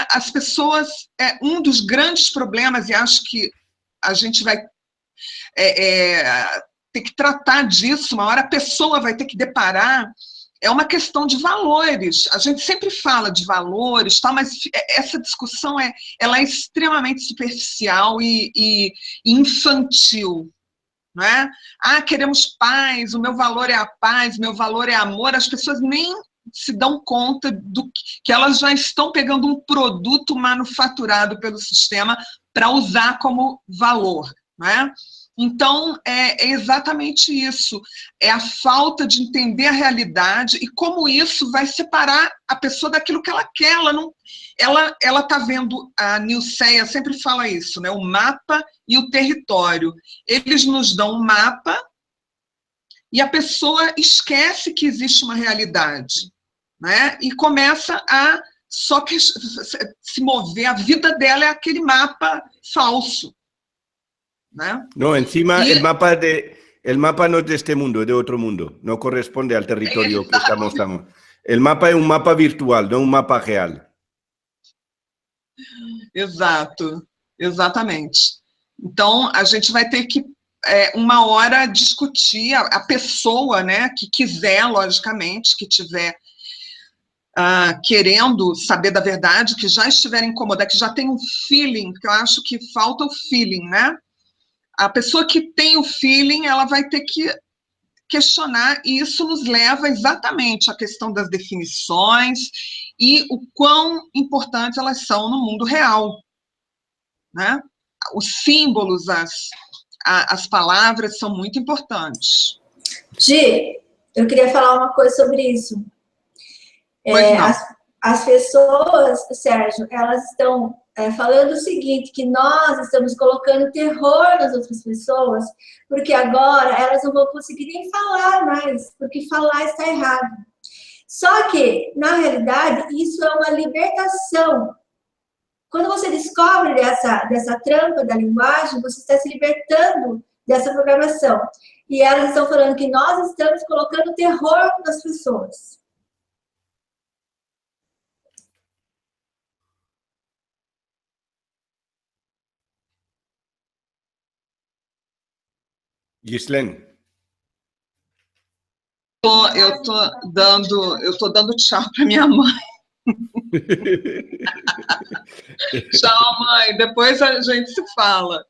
as pessoas... um dos grandes problemas, e acho que a gente vai ter que tratar disso, uma hora a pessoa vai ter que deparar, é uma questão de valores. A gente sempre fala de valores, tá, mas essa discussão ela é extremamente superficial e infantil. Não é? Queremos paz, o meu valor é a paz, meu valor é amor. As pessoas nem se dão conta que elas já estão pegando um produto manufaturado pelo sistema para usar como valor. Não é? Então, é exatamente isso, é a falta de entender a realidade e como isso vai separar a pessoa daquilo que ela quer. Ela está vendo, a Nilceia sempre fala isso, né? O mapa e o território. Eles nos dão um mapa e a pessoa esquece que existe uma realidade, né? E começa a só que se mover, a vida dela é aquele mapa falso. ¿no? No, encima el mapa no es de este mundo, es de otro mundo. No corresponde al territorio que estamos. El mapa es un mapa virtual, no un mapa real. Exato, exatamente. Então, a gente vai ter que, uma hora, discutir a pessoa, né, que quiser, logicamente, que tiver querendo saber da verdade, que já estiver incomodada, que já tem um feeling, porque eu acho que falta o feeling, né? A pessoa que tem o feeling, ela vai ter que questionar, e isso nos leva exatamente à questão das definições e o quão importantes elas são no mundo real, né? Os símbolos, as palavras são muito importantes. Gi, eu queria falar uma coisa sobre isso. As pessoas, Sérgio, elas estão falando o seguinte, que nós estamos colocando terror nas outras pessoas, porque agora elas não vão conseguir nem falar mais, porque falar está errado. Só que, na realidade, isso é uma libertação. Quando você descobre dessa trampa da linguagem, você está se libertando dessa programação. E elas estão falando que nós estamos colocando terror nas pessoas. Ghislaine. Eu tô dando tchau para minha mãe. Tchau, mãe. Depois a gente se fala.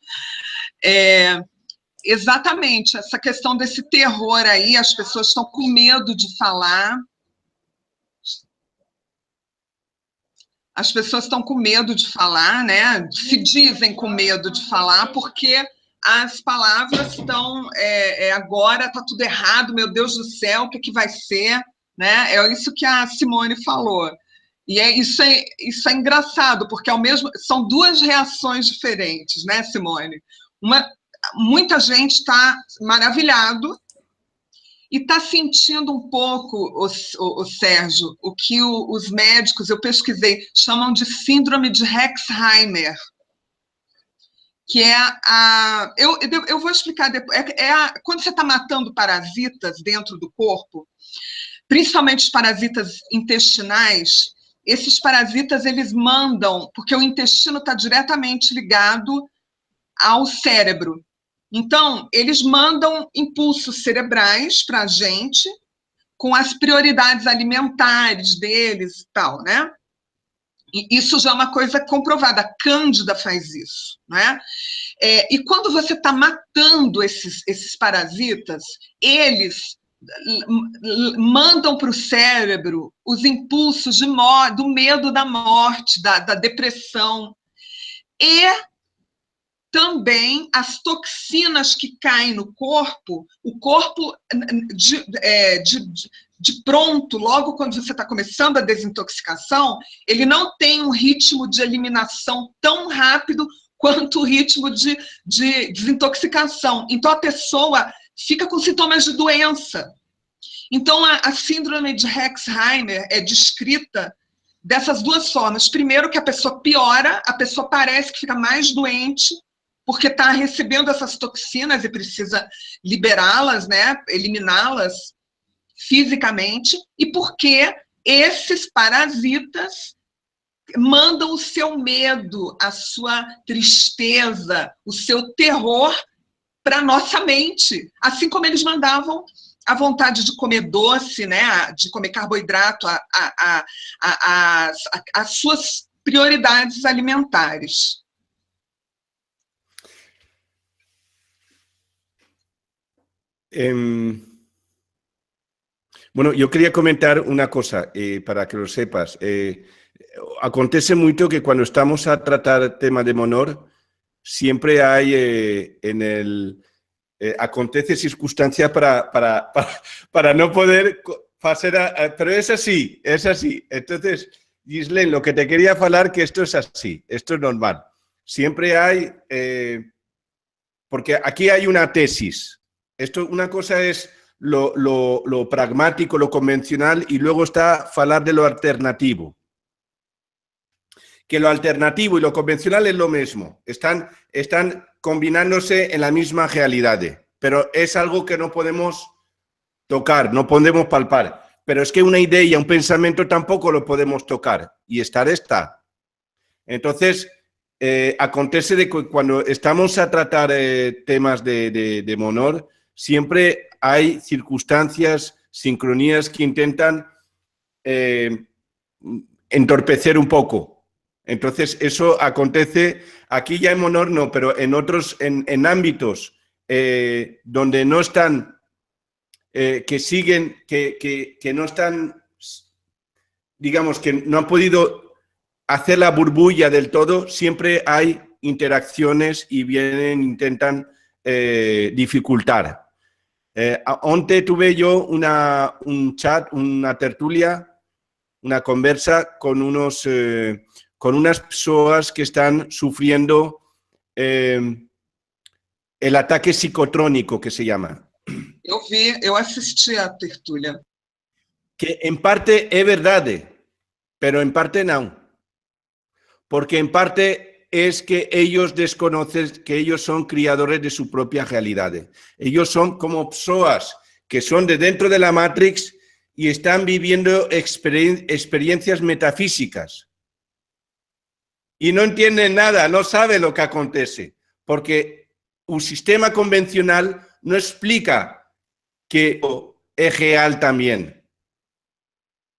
Exatamente, essa questão desse terror aí, as pessoas estão com medo de falar. As pessoas estão com medo de falar, né? Se dizem com medo de falar, porque as palavras estão, agora está tudo errado, meu Deus do céu, o que vai ser? Né? É isso que a Simone falou. E isso é engraçado, porque são duas reações diferentes, né, Simone? Muita gente está maravilhado e está sentindo um pouco, o Sérgio, o que os médicos, eu pesquisei, chamam de síndrome de Herxheimer, que eu vou explicar depois, quando você está matando parasitas dentro do corpo, principalmente os parasitas intestinais, esses parasitas, eles mandam, porque o intestino está diretamente ligado ao cérebro, então, eles mandam impulsos cerebrais para a gente, com as prioridades alimentares deles e tal, né? E isso já é uma coisa comprovada, a Cândida faz isso, né? E quando você está matando esses parasitas, eles mandam para o cérebro os impulsos do medo da morte, da depressão, e também as toxinas que caem no corpo, o corpo de pronto, logo quando você está começando a desintoxicação, ele não tem um ritmo de eliminação tão rápido quanto o ritmo de desintoxicação. Então, a pessoa fica com sintomas de doença. Então, a síndrome de Herxheimer é descrita dessas duas formas. Primeiro, que a pessoa piora, a pessoa parece que fica mais doente, porque está recebendo essas toxinas e precisa liberá-las, né, eliminá-las fisicamente, e porque esses parasitas mandam o seu medo, a sua tristeza, o seu terror para a nossa mente, assim como eles mandavam a vontade de comer doce, né, de comer carboidrato, as suas prioridades alimentares. Bueno, yo quería comentar una cosa, para que lo sepas. Acontece mucho que cuando estamos a tratar tema de Monor, siempre hay acontece circunstancia para no poder hacer, pero es así, es así. Entonces, Ghislaine, lo que te quería hablar que esto es así, esto es normal. Siempre hay, porque aquí hay una tesis. Esto, una cosa es lo pragmático, lo convencional, y luego está hablar de lo alternativo. Que lo alternativo y lo convencional es lo mismo. Están combinándose en la misma realidad, pero es algo que no podemos tocar, no podemos palpar. Pero es que una idea, un pensamiento tampoco lo podemos tocar, y estar está. Entonces, acontece de que cuando estamos a tratar temas de Monor, siempre hay circunstancias, sincronías que intentan entorpecer un poco. Entonces, eso acontece aquí ya en Monor no, pero en otros, en ámbitos donde no están, que siguen, que no están, digamos, que no han podido hacer la burbuja del todo, siempre hay interacciones y vienen, intentan dificultar. Antes tuve yo un chat, una tertulia, una conversa con unas personas que están sufriendo el ataque psicotrónico, que se llama. Eu assisti a tertulia. Que en parte es verdad, pero en parte no. Porque en parte es que ellos desconocen que ellos son criadores de su propia realidad. Ellos son como personas que son de dentro de la Matrix y están viviendo experiencias metafísicas. Y no entienden nada, no saben lo que acontece, porque un sistema convencional no explica que es real también.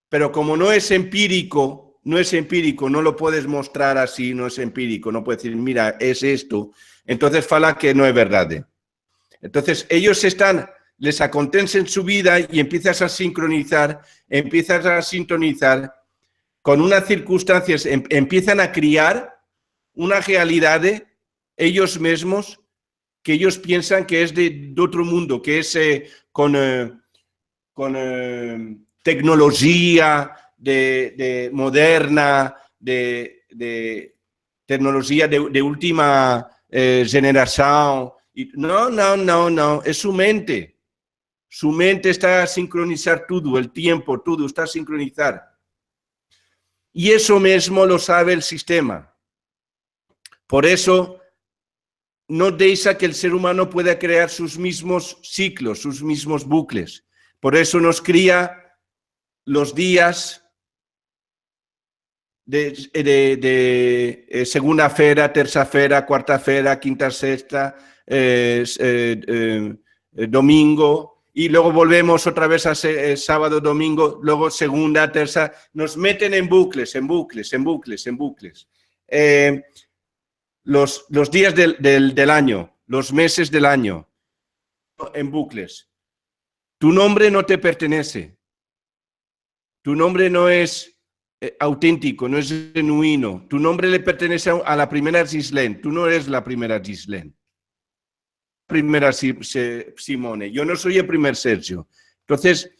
Pero como no es empírico, no lo puedes mostrar así, no es empírico, no puedes decir, mira, es esto, entonces fala que no es verdad. Entonces ellos les acontece en su vida y empiezas a sincronizar, empiezas a sintonizar con unas circunstancias, empiezan a crear una realidad ellos mismos que ellos piensan que es de otro mundo, que es con tecnología moderna, de tecnología de última generación. No, es su mente. Su mente está a sincronizar todo, el tiempo, todo está a sincronizar. Y eso mismo lo sabe el sistema. Por eso no deja que el ser humano pueda crear sus mismos ciclos, sus mismos bucles. Por eso nos cría los días de segunda-feira, terça-feira, quarta-feira, quinta, sexta, domingo, y luego volvemos otra vez a sábado, domingo, luego segunda, tercera, nos meten en bucles. Los días del año, los meses del año, en bucles. Tu nombre no te pertenece. Tu nombre no es auténtico, no es genuino. Tu nombre le pertenece a la primera Ghislaine. Tú no eres la primera Ghislaine. Primera Simone. Yo no soy el primer Sergio. Entonces,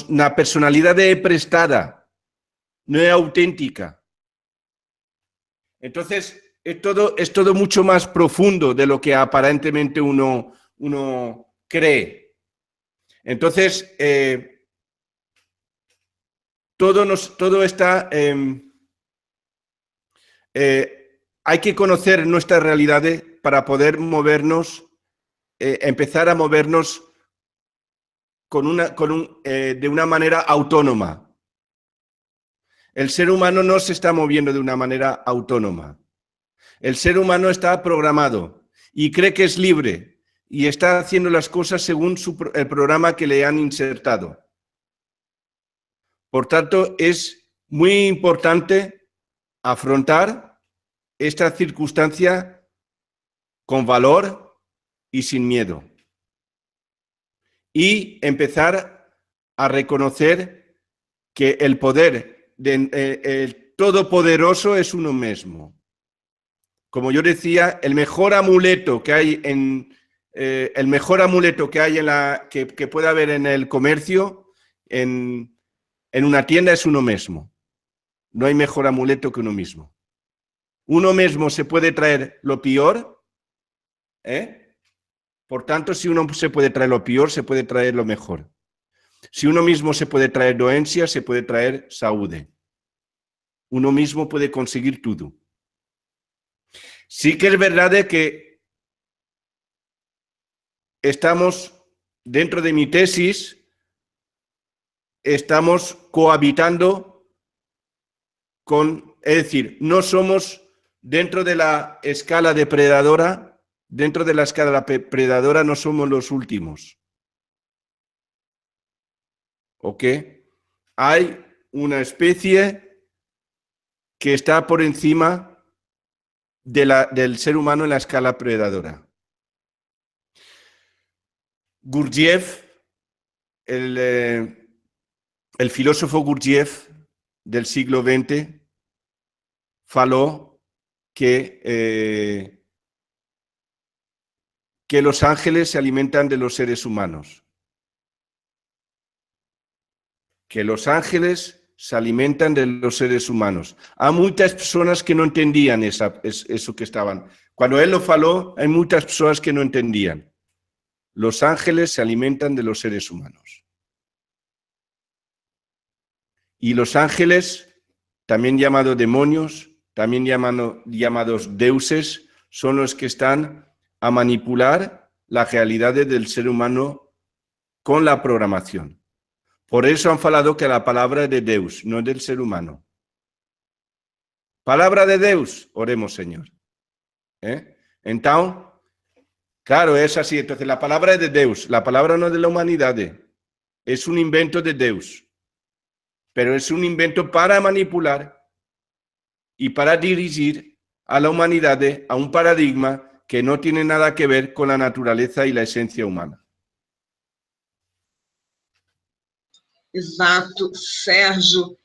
na personalidade prestada, no es auténtica. Entonces, es todo mucho más profundo de lo que aparentemente uno cree. Entonces, todo está... hay que conocer nuestras realidades para poder movernos, empezar a movernos de una manera autónoma. El ser humano no se está moviendo de una manera autónoma. El ser humano está programado y cree que es libre y está haciendo las cosas según el programa que le han insertado. Por tanto, es muy importante afrontar esta circunstancia con valor y sin miedo. Y empezar a reconocer que el poder el todopoderoso es uno mismo. Como yo decía, el mejor amuleto que hay que puede haber en el comercio, en una tienda, es uno mismo. No hay mejor amuleto que uno mismo. Uno mismo se puede traer lo peor, Por tanto, si uno se puede traer lo peor, se puede traer lo mejor. Si uno mismo se puede traer doencia, se puede traer saúde. Uno mismo puede conseguir todo. Sí que es verdad que estamos, dentro de mi tesis, estamos cohabitando es decir, no somos dentro de la escala depredadora, no somos los últimos. ¿Ok? Hay una especie que está por encima del ser humano en la escala predadora. Gurdjieff, el filósofo Gurdjieff del siglo XX, faló que los ángeles se alimentan de los seres humanos. Que los ángeles se alimentan de los seres humanos. Hay muchas personas que no entendían eso que estaban. Cuando él lo faló, hay muchas personas que no entendían. Los ángeles se alimentan de los seres humanos. Y los ángeles, también llamados demonios, también llamados deuses, son los que están a manipular la realidad del ser humano con la programación. Por eso han falado que la palabra es de Deus, no del ser humano. Palabra de Deus, oremos, Señor. Entonces, claro, es así. Entonces, la palabra es de Deus, la palabra no es de la humanidad. Es un invento de Deus. Pero es un invento para manipular y para dirigir a la humanidad a un paradigma que no tiene nada que ver con la naturaleza y la esencia humana. Exato, Sérgio.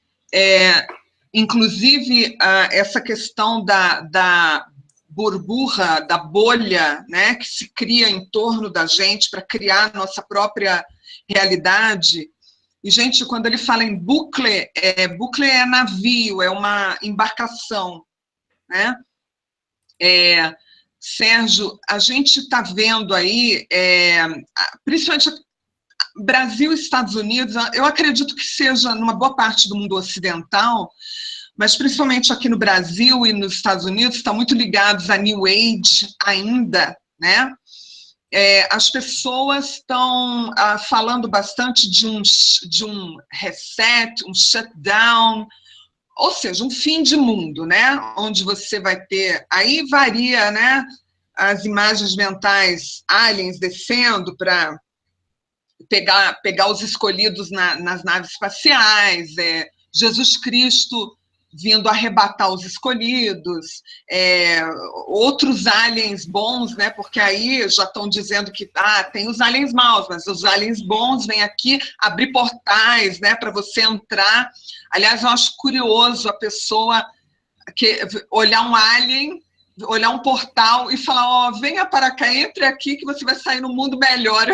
Inclusive, essa questão da burbuja, da bolha, né, que se cria em torno da gente para criar nossa própria realidade. E, gente, quando ele fala em bucle é navio, é uma embarcação, né? Sérgio, a gente está vendo aí, principalmente Brasil e Estados Unidos, eu acredito que seja numa boa parte do mundo ocidental, mas principalmente aqui no Brasil e nos Estados Unidos, estão muito ligados a New Age ainda, né? As pessoas estão falando bastante de um reset, um shutdown, ou seja, um fim de mundo, né? Onde você vai ter... Aí varia, né? As imagens mentais, aliens descendo para pegar os escolhidos nas naves espaciais, Jesus Cristo vindo arrebatar os escolhidos, outros aliens bons, né? Porque aí já estão dizendo que tem os aliens maus, mas os aliens bons vêm aqui abrir portais, né? Para você entrar. Aliás, eu acho curioso a pessoa olhar um alien, olhar um portal e falar: venha para cá, entre aqui que você vai sair no mundo melhor.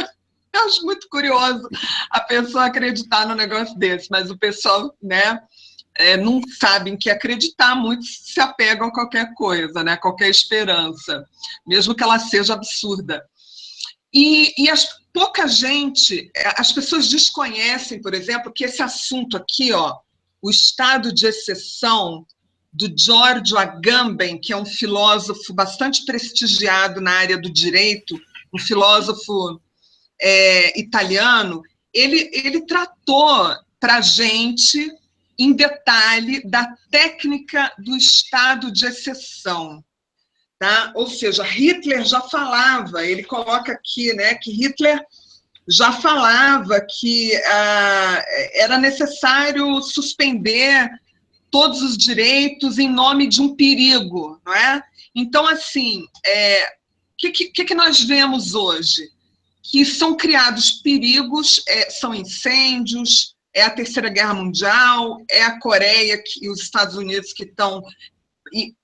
Eu acho muito curioso a pessoa acreditar num negócio desse, mas o pessoal, né, não sabe em que acreditar, muitos se apegam a qualquer coisa, né, qualquer esperança, mesmo que ela seja absurda. E pouca gente, as pessoas desconhecem, por exemplo, que esse assunto aqui, ó, o estado de exceção, do Giorgio Agamben, que é um filósofo bastante prestigiado na área do direito, um filósofo italiano, ele tratou para a gente, em detalhe, da técnica do estado de exceção. Tá? Ou seja, Hitler já falava, ele coloca aqui, né, que Hitler já falava que era necessário suspender todos os direitos em nome de um perigo, não é? Então, assim, o que nós vemos hoje? Que são criados perigos, são incêndios, é a Terceira Guerra Mundial, é a Coreia e os Estados Unidos que estão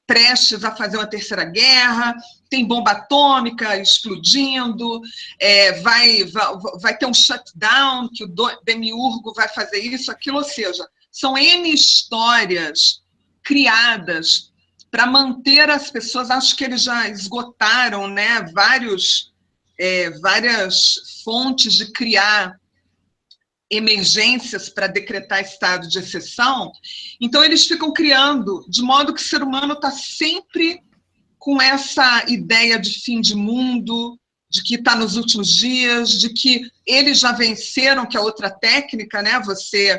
prestes a fazer uma terceira guerra, tem bomba atômica explodindo, vai ter um shutdown, que o Demiurgo vai fazer isso, aquilo, ou seja, são N histórias criadas para manter as pessoas, acho que eles já esgotaram, né, várias fontes de criar emergências para decretar estado de exceção, então eles ficam criando, de modo que o ser humano está sempre com essa ideia de fim de mundo, de que está nos últimos dias, de que eles já venceram, que é outra técnica, né? Você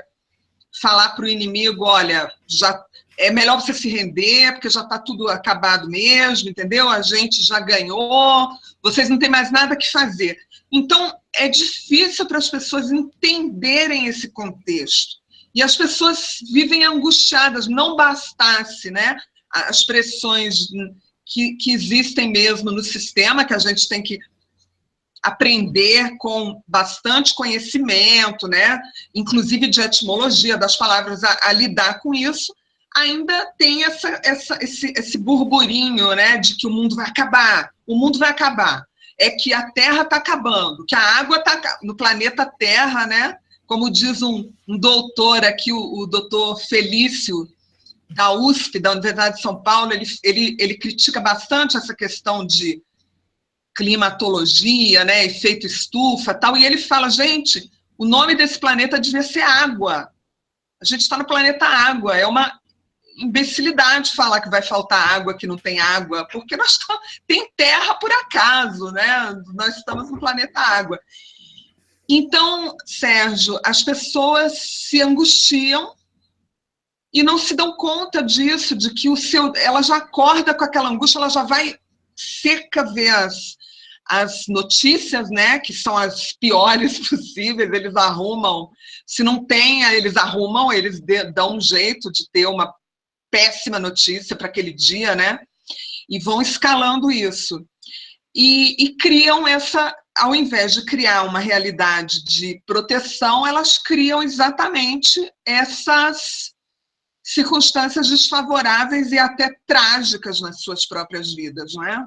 falar para o inimigo, olha, já é melhor você se render, porque já está tudo acabado mesmo, entendeu? A gente já ganhou, vocês não têm mais nada que fazer. Então, é difícil para as pessoas entenderem esse contexto. E as pessoas vivem angustiadas, não bastasse, né, as pressões que existem mesmo no sistema, que a gente tem que aprender com bastante conhecimento, né, inclusive de etimologia das palavras, a lidar com isso, ainda tem esse burburinho, né, de que o mundo vai acabar, é que a Terra está acabando, que a água está no planeta Terra, né, como diz um doutor aqui, o doutor Felício, da USP, da Universidade de São Paulo, ele critica bastante essa questão de climatologia, né, efeito estufa, tal, e ele fala, gente, o nome desse planeta devia ser água. A gente está no planeta água, é uma imbecilidade falar que vai faltar água, que não tem água, porque tem terra por acaso, né? Nós estamos no planeta água. Então, Sérgio, as pessoas se angustiam e não se dão conta disso, de que ela já acorda com aquela angústia, ela já vai seca ver as notícias, né, que são as piores possíveis, eles arrumam, se não tem, eles arrumam, eles dão um jeito de ter uma péssima notícia para aquele dia, né, e vão escalando isso. E criam ao invés de criar uma realidade de proteção, elas criam exatamente essas circunstâncias desfavoráveis e até trágicas nas suas próprias vidas, não é?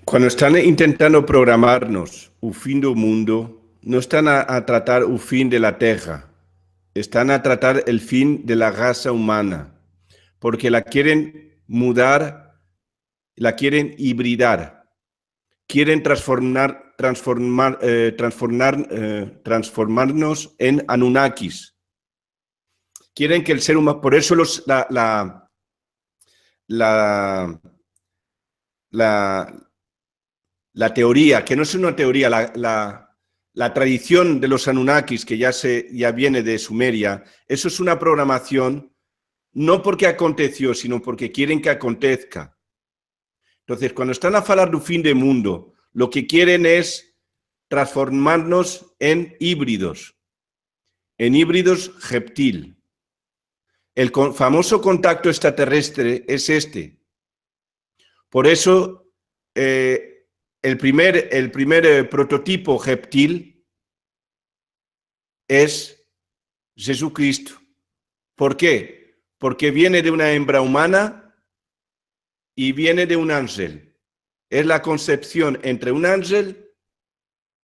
Cuando están intentando programarnos o fin do mundo, no están a tratar o fin de la Terra, están a tratar el fin de la raza humana, porque la quieren mudar, la quieren hibridar, quieren transformarnos en Anunnakis. Quieren que el ser humano, por eso la teoría, que no es una teoría, la tradición de los Anunnakis, que ya viene de Sumeria, eso es una programación, no porque aconteció, sino porque quieren que acontezca. Entonces, cuando están a hablar del fin del mundo, lo que quieren es transformarnos en híbridos reptil. El famoso contacto extraterrestre es este. Por eso, el primer prototipo reptil es Jesucristo. ¿Por qué? Porque viene de una hembra humana y viene de un ángel. es la concepción entre un ángel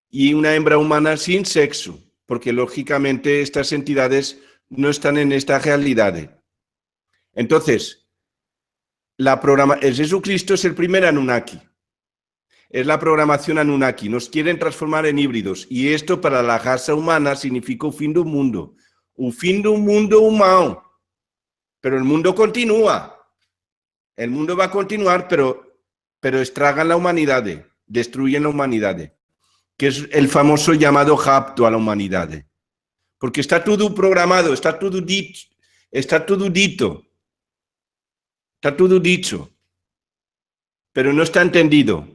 y una hembra humana sin sexo, porque lógicamente estas entidades no están en esta realidad. Entonces, el Jesucristo es el primer Anunnaki. Es la programación Anunnaki. Nos quieren transformar en híbridos. Y esto para la raza humana significa un fin del mundo. Un fin de un mundo humano. Pero el mundo continúa. El mundo va a continuar, pero estragan la humanidad, destruyen la humanidad, que es el famoso llamado rapto a la humanidad. Porque está todo programado, está todo dicho, está todo dicho, pero no está entendido.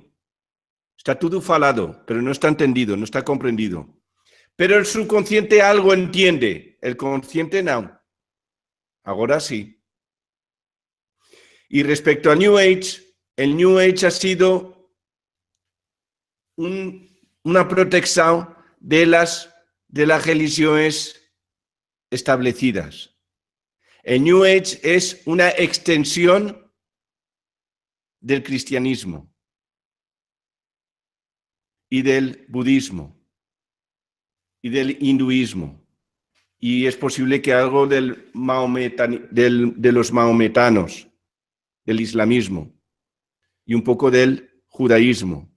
Está todo falado, pero no está entendido, no está comprendido. Pero el subconsciente algo entiende, el consciente no. Ahora sí. Y respecto a New Age, el New Age ha sido una protección de las religiones establecidas. El New Age es una extensión del cristianismo y del budismo y del hinduismo. Y es posible que algo de los maometanos, del islamismo y un poco del judaísmo,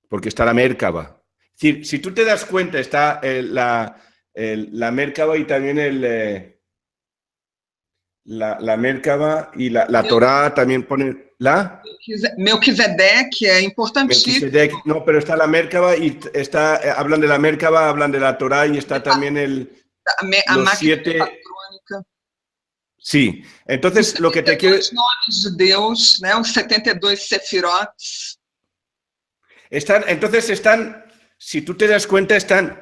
porque está la Merkaba. Es decir, si tú te das cuenta, está la Merkaba y también la Merkaba y la Torá también pone la... Melquisedec es importantísimo. Melquisedec, no, pero está la Merkaba y hablan de la Merkaba, hablan de la Torá y está también los 7... Sí, entonces lo que te quiero... Los nombres de Dios, ¿no? Los 72 sefirotes. Entonces están, si tú te das cuenta, están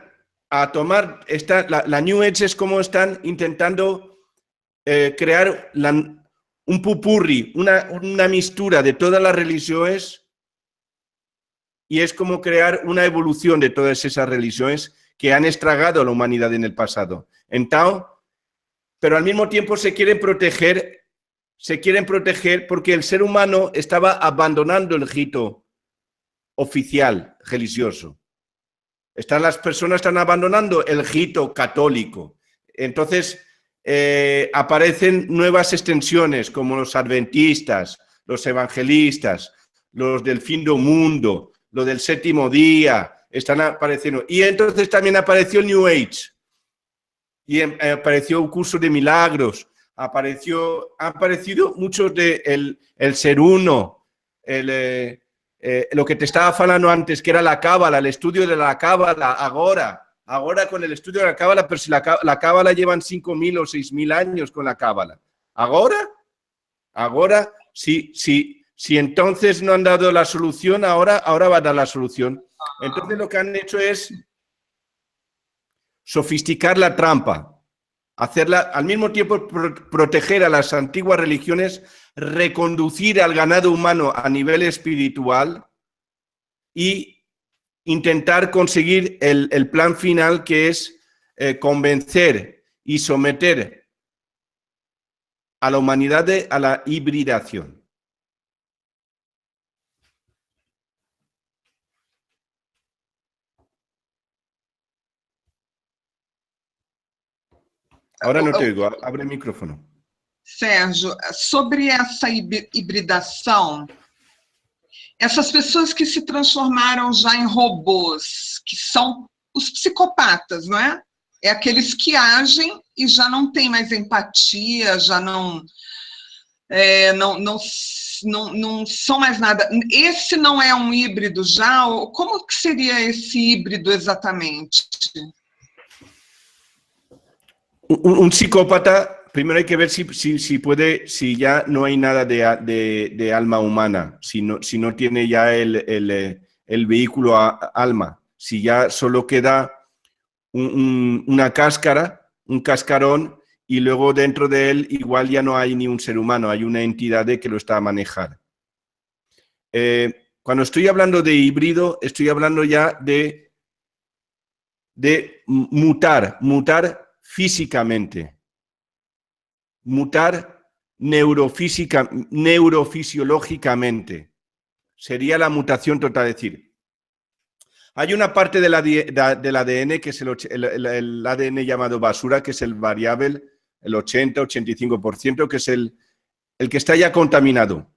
a tomar, la New Age es como están intentando crear un pupurri, una mistura de todas las religiones, y es como crear una evolución de todas esas religiones que han estragado a la humanidad en el pasado. Entonces, pero al mismo tiempo se quieren proteger porque el ser humano estaba abandonando el rito oficial religioso. Las personas están abandonando el rito católico. Entonces aparecen nuevas extensiones como los adventistas, los evangelistas, los del fin del mundo, los del séptimo día, están apareciendo. Y entonces también apareció el New Age. Y apareció un curso de milagros, han aparecido muchos de el ser uno, lo que te estaba hablando antes, que era la cábala, el estudio de la cábala, ahora con el estudio de la cábala, pero si la cábala llevan 5.000 o 6.000 años con la cábala. Ahora, si entonces no han dado la solución, ahora va a dar la solución. Entonces lo que han hecho es sofisticar la trampa, hacerla al mismo tiempo proteger a las antiguas religiones, reconducir al ganado humano a nivel espiritual y intentar conseguir el plan final, que es convencer y someter a la humanidad a la hibridación. Ahora no te oigo, abre el micrófono. Sérgio, sobre essa hibridação, essas pessoas que se transformaram já em robôs, que são os psicopatas, não é? É aqueles que agem e já não têm mais empatia, já não são mais nada. Esse não é um híbrido já? Como que seria esse híbrido exatamente? Un psicópata, primero hay que ver si ya no hay nada de alma humana, si no tiene ya el vehículo alma, si ya solo queda una cáscara, un cascarón, y luego dentro de él igual ya no hay ni un ser humano, hay una entidad que lo está a manejar. Cuando estoy hablando de híbrido, estoy hablando ya de mutar físicamente, mutar neurofisiológicamente. sería la mutación total. Es decir, hay una parte del ADN, que es el ADN llamado basura, que es el variable, el 80-85%, que es el que está ya contaminado.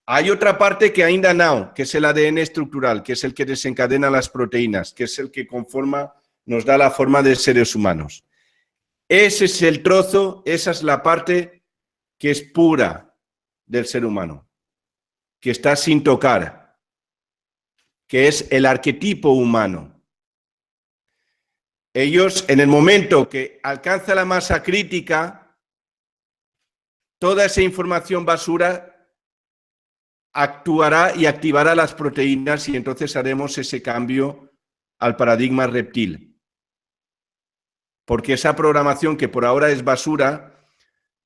Hay otra parte que ainda no, que es el ADN estructural, que es el que desencadena las proteínas, que es el que nos da la forma de seres humanos. Ese es el trozo, esa es la parte que es pura del ser humano, que está sin tocar, que es el arquetipo humano. Ellos, en el momento que alcanza la masa crítica, toda esa información basura actuará y activará las proteínas y entonces haremos ese cambio al paradigma reptil. Porque esa programación que por ahora es basura,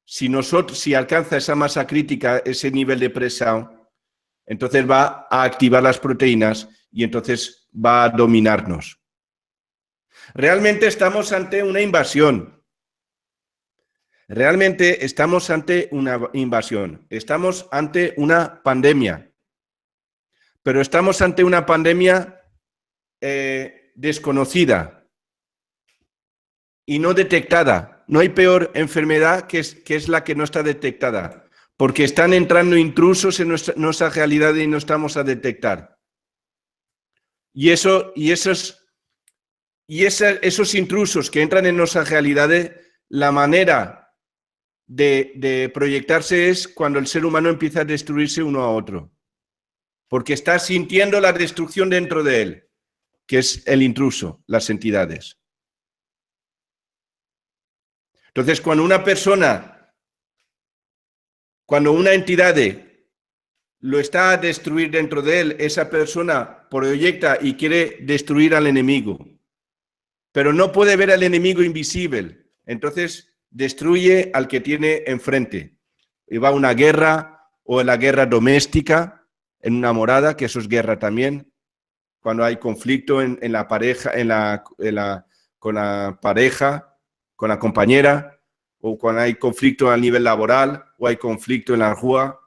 si alcanza esa masa crítica, ese nivel de presión, entonces va a activar las proteínas y entonces va a dominarnos. Realmente estamos ante una invasión. Realmente estamos ante una invasión. Estamos ante una pandemia. Pero estamos ante una pandemia desconocida y no detectada. No hay peor enfermedad que es la que no está detectada, porque están entrando intrusos en nuestra realidad y no estamos a detectar. Y esos intrusos que entran en nuestra realidad, la manera de proyectarse es cuando el ser humano empieza a destruirse uno a otro, porque está sintiendo la destrucción dentro de él, que es el intruso, las entidades. Entonces, cuando una entidad lo está a destruir dentro de él, esa persona proyecta y quiere destruir al enemigo, pero no puede ver al enemigo invisible, entonces destruye al que tiene enfrente. Y va a una guerra, o en la guerra doméstica, en una morada, que eso es guerra también, cuando hay conflicto en la pareja, con la pareja, con la compañera, o cuando hay conflicto a nivel laboral, o hay conflicto en la rúa,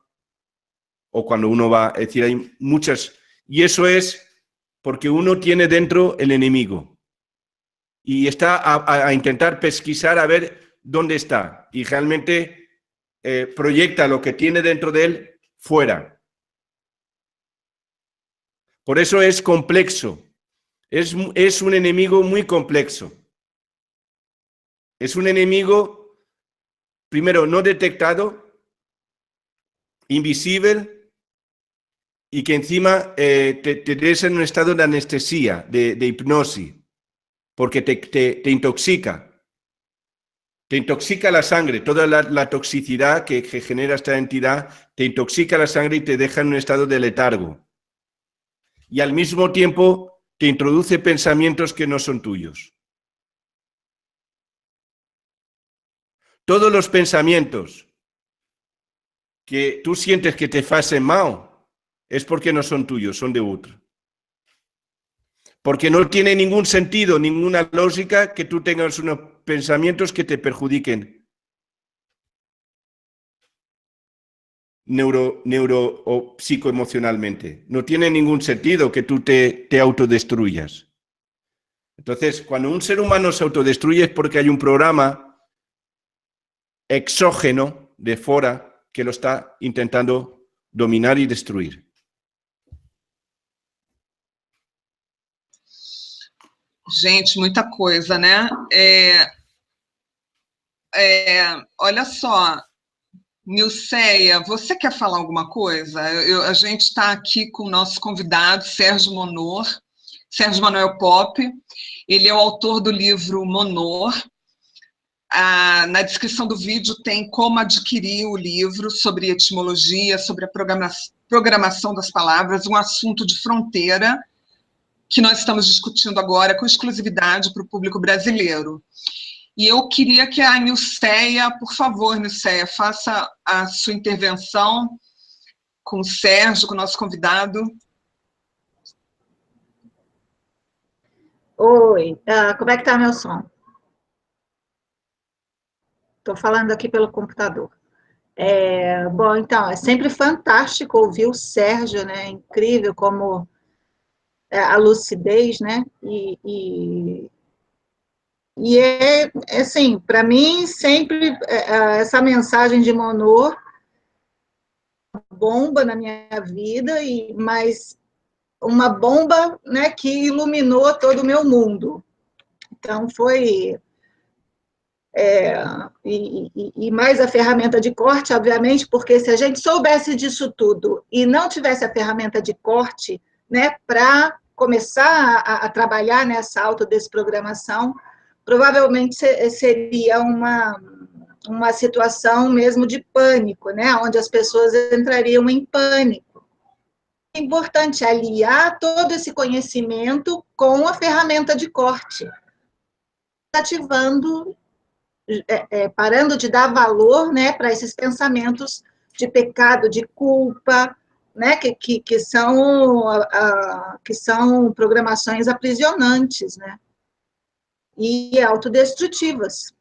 o cuando uno va, es decir, hay muchas, y eso es porque uno tiene dentro el enemigo y está a intentar pesquisar a ver dónde está, y realmente proyecta lo que tiene dentro de él fuera. Por eso es complejo, es un enemigo muy complejo. Es un enemigo, primero, no detectado, invisible, y que encima te deja en un estado de anestesia, de hipnosis, porque te intoxica. Te intoxica la sangre, toda la toxicidad que genera esta entidad, te intoxica la sangre y te deja en un estado de letargo. Y al mismo tiempo te introduce pensamientos que no son tuyos. Todos los pensamientos que tú sientes que te hacen mal es porque no son tuyos, son de otro. Porque no tiene ningún sentido, ninguna lógica que tú tengas unos pensamientos que te perjudiquen neuro o psicoemocionalmente. No tiene ningún sentido que tú te autodestruyas. Entonces, cuando un ser humano se autodestruye es porque hay un programa exógeno de fuera que lo está intentando dominar y destruir. Gente, muita coisa, né? Olha só, Nilceia, você quer falar alguma coisa? A gente está aqui com o nosso convidado, Sérgio Monor, Sérgio Manuel Pop. Ele é o autor do livro Monor. Na descrição do vídeo tem como adquirir o livro sobre etimologia, sobre a programação das palavras, um assunto de fronteira que nós estamos discutindo agora com exclusividade para o público brasileiro. E eu queria que a Nilceia, por favor, Nilceia, faça a sua intervenção com o Sérgio, com o nosso convidado. Oi, como é que está meu som? Estou falando aqui pelo computador. Bom, então, é sempre fantástico ouvir o Sérgio, né? É incrível como a lucidez, né? E assim, para mim, sempre essa mensagem de Monod bomba na minha vida, mas uma bomba, né, que iluminou todo o meu mundo. Então, foi... e mais a ferramenta de corte, obviamente, porque se a gente soubesse disso tudo e não tivesse a ferramenta de corte, né, para começar a trabalhar nessa autodesprogramação, provavelmente seria uma situação mesmo de pânico, né, onde as pessoas entrariam em pânico. É importante aliar todo esse conhecimento com a ferramenta de corte, ativando, parando de dar valor, né, para esses pensamentos de pecado, de culpa, né, que são programações aprisionantes, né, e autodestrutivas.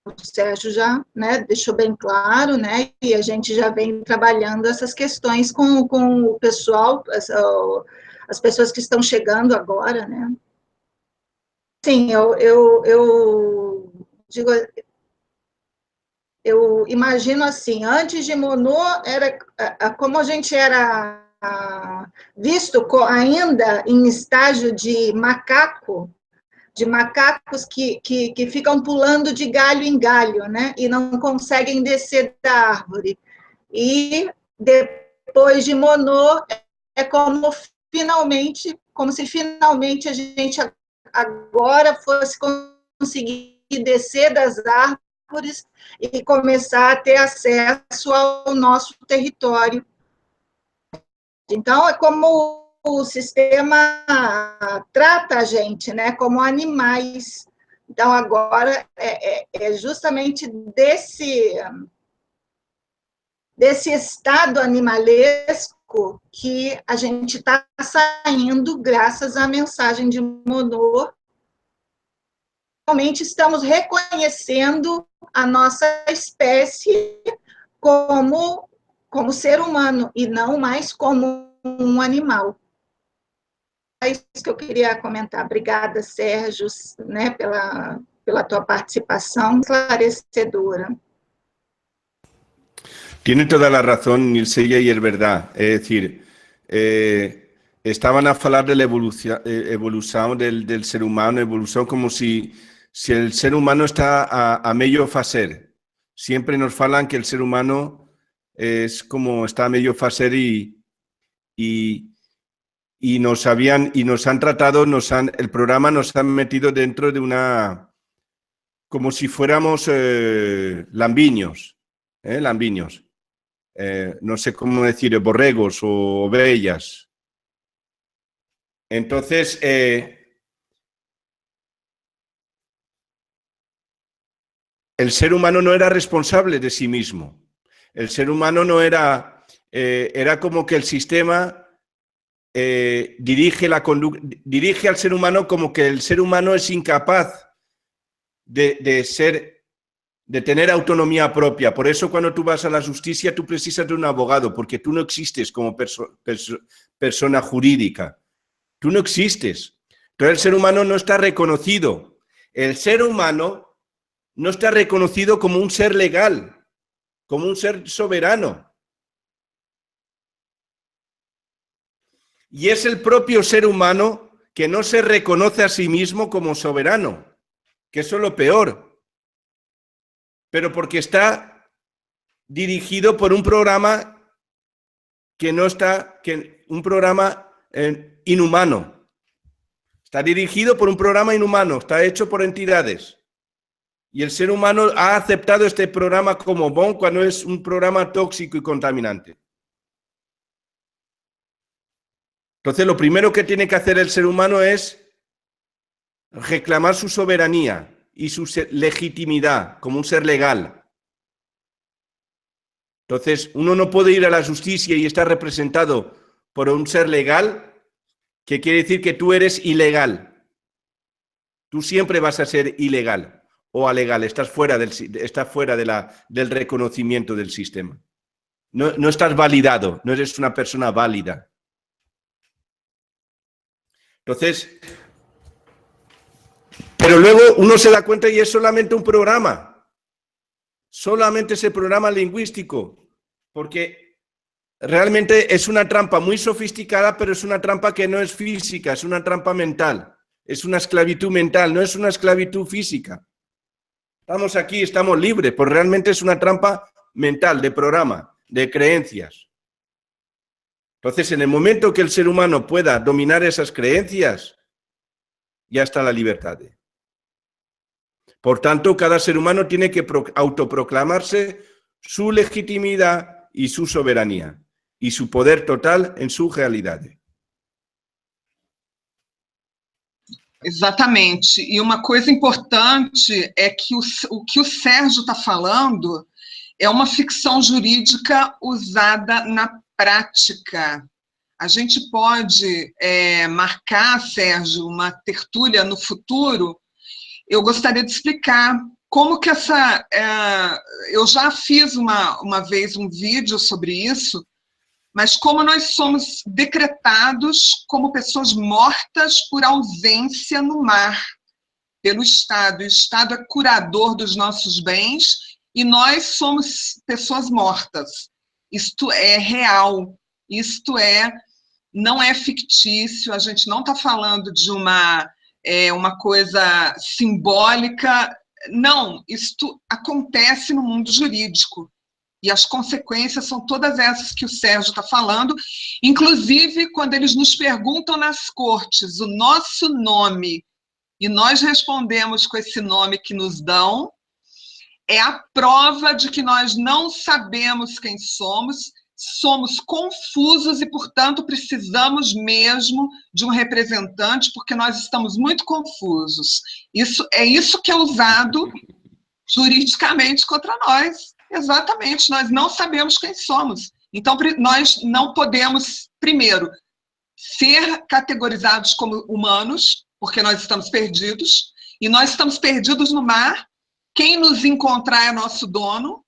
O Sérgio já, né, deixou bem claro, né, e a gente já vem trabalhando essas questões com o pessoal, as pessoas que estão chegando agora, né. Sim, eu digo, eu imagino assim, antes de Monod, era como a gente era visto ainda em estágio de macacos que ficam pulando de galho em galho, né, e não conseguem descer da árvore. E depois de Monod, é como se finalmente a gente agora fosse conseguir descer das árvores e começar a ter acesso ao nosso território. Então, é como o sistema trata a gente, né, como animais. Então, agora, é justamente desse estado animalesco que a gente está saindo graças à mensagem de Monod. Realmente estamos reconhecendo a nossa espécie como ser humano e não mais como um animal. É isso que eu queria comentar. Obrigada, Sérgio, né, pela tua participação esclarecedora. Tiene toda la razón, Nilseya, y es verdad. Es decir, estaban a hablar de la evolución del ser humano, evolución como si el ser humano está a medio facer. Siempre nos falan que el ser humano es como está a medio facer y nos han tratado, el programa nos han metido dentro de una, como si fuéramos lambiños, lambiños. No sé cómo decir, borregos o ovejas. Entonces, el ser humano no era responsable de sí mismo. El ser humano no era... era como que el sistema dirige al ser humano, como que el ser humano es incapaz de tener autonomía propia. Por eso cuando tú vas a la justicia tú precisas de un abogado, porque tú no existes como persona jurídica. Tú no existes. Entonces el ser humano no está reconocido. El ser humano no está reconocido como un ser legal, como un ser soberano. Y es el propio ser humano que no se reconoce a sí mismo como soberano, que eso es lo peor. Pero porque está dirigido por un programa un programa inhumano. Está dirigido por un programa inhumano, está hecho por entidades. Y el ser humano ha aceptado este programa como bon cuando es un programa tóxico y contaminante. Entonces, lo primero que tiene que hacer el ser humano es reclamar su soberanía y su legitimidad como un ser legal. Entonces, uno no puede ir a la justicia y estar representado por un ser legal, que quiere decir que tú eres ilegal. Tú siempre vas a ser ilegal. o alegal, estás fuera del reconocimiento del sistema. No estás validado, no eres una persona válida. Entonces, pero luego uno se da cuenta y es solamente un programa, solamente ese programa lingüístico, porque realmente es una trampa muy sofisticada, pero es una trampa que no es física, es una trampa mental, es una esclavitud mental, no es una esclavitud física. Estamos aquí, estamos libres, pues realmente es una trampa mental, de programa, de creencias. Entonces, en el momento que el ser humano pueda dominar esas creencias, ya está la libertad. Por tanto, cada ser humano tiene que autoproclamarse su legitimidad y su soberanía y su poder total en su realidad. Exatamente. E uma coisa importante é que o que o Sérgio está falando é uma ficção jurídica usada na prática. A gente pode marcar, Sérgio, uma tertúlia no futuro. Eu gostaria de explicar como que eu já fiz uma vez um vídeo sobre isso, mas como nós somos decretados como pessoas mortas por ausência no mar, pelo Estado. O Estado é curador dos nossos bens e nós somos pessoas mortas. Isto é real, não é fictício, a gente não está falando de uma coisa simbólica, não, isto acontece no mundo jurídico. E as consequências são todas essas que o Sérgio está falando, inclusive quando eles nos perguntam nas cortes o nosso nome, e nós respondemos com esse nome que nos dão, é a prova de que nós não sabemos quem somos confusos e, portanto, precisamos mesmo de um representante, porque nós estamos muito confusos. Isso que é usado juridicamente contra nós. Exatamente, nós não sabemos quem somos. Então, nós não podemos, primeiro, ser categorizados como humanos, porque nós estamos perdidos, e nós estamos perdidos no mar. Quem nos encontrar é nosso dono.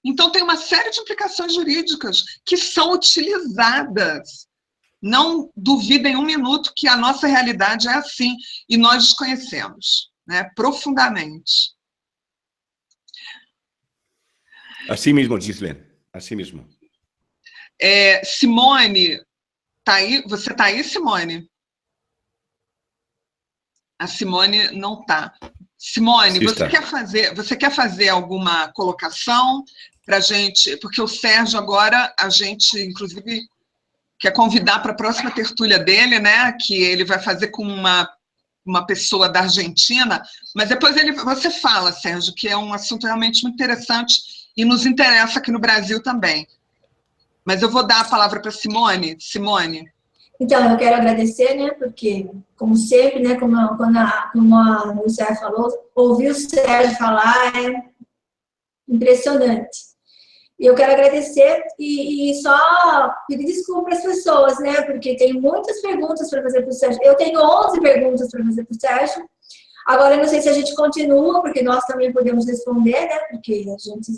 Então, tem uma série de implicações jurídicas que são utilizadas. Não duvidem um minuto que a nossa realidade é assim, e nós desconhecemos, né, profundamente. Assim mesmo, Gislene, assim mesmo. Simone, tá aí? Você está aí, Simone? A Simone não está. Simone, você quer fazer alguma colocação para a gente? Porque o Sérgio agora, a gente, inclusive, quer convidar para a próxima tertúlia dele, né? Que ele vai fazer com uma pessoa da Argentina, mas depois você fala, Sérgio, que é um assunto realmente muito interessante e nos interessa aqui no Brasil também. Mas eu vou dar a palavra para Simone. Simone. Então, eu quero agradecer, né, porque, como sempre, né, como a Luciana falou, ouvir o Sérgio falar é impressionante. E eu quero agradecer e só pedir desculpa para as pessoas, né, porque tem muitas perguntas para fazer para o Sérgio. Eu tenho 11 perguntas para fazer para o Sérgio. Agora, eu não sei se a gente continua, porque nós também podemos responder, né, porque a gente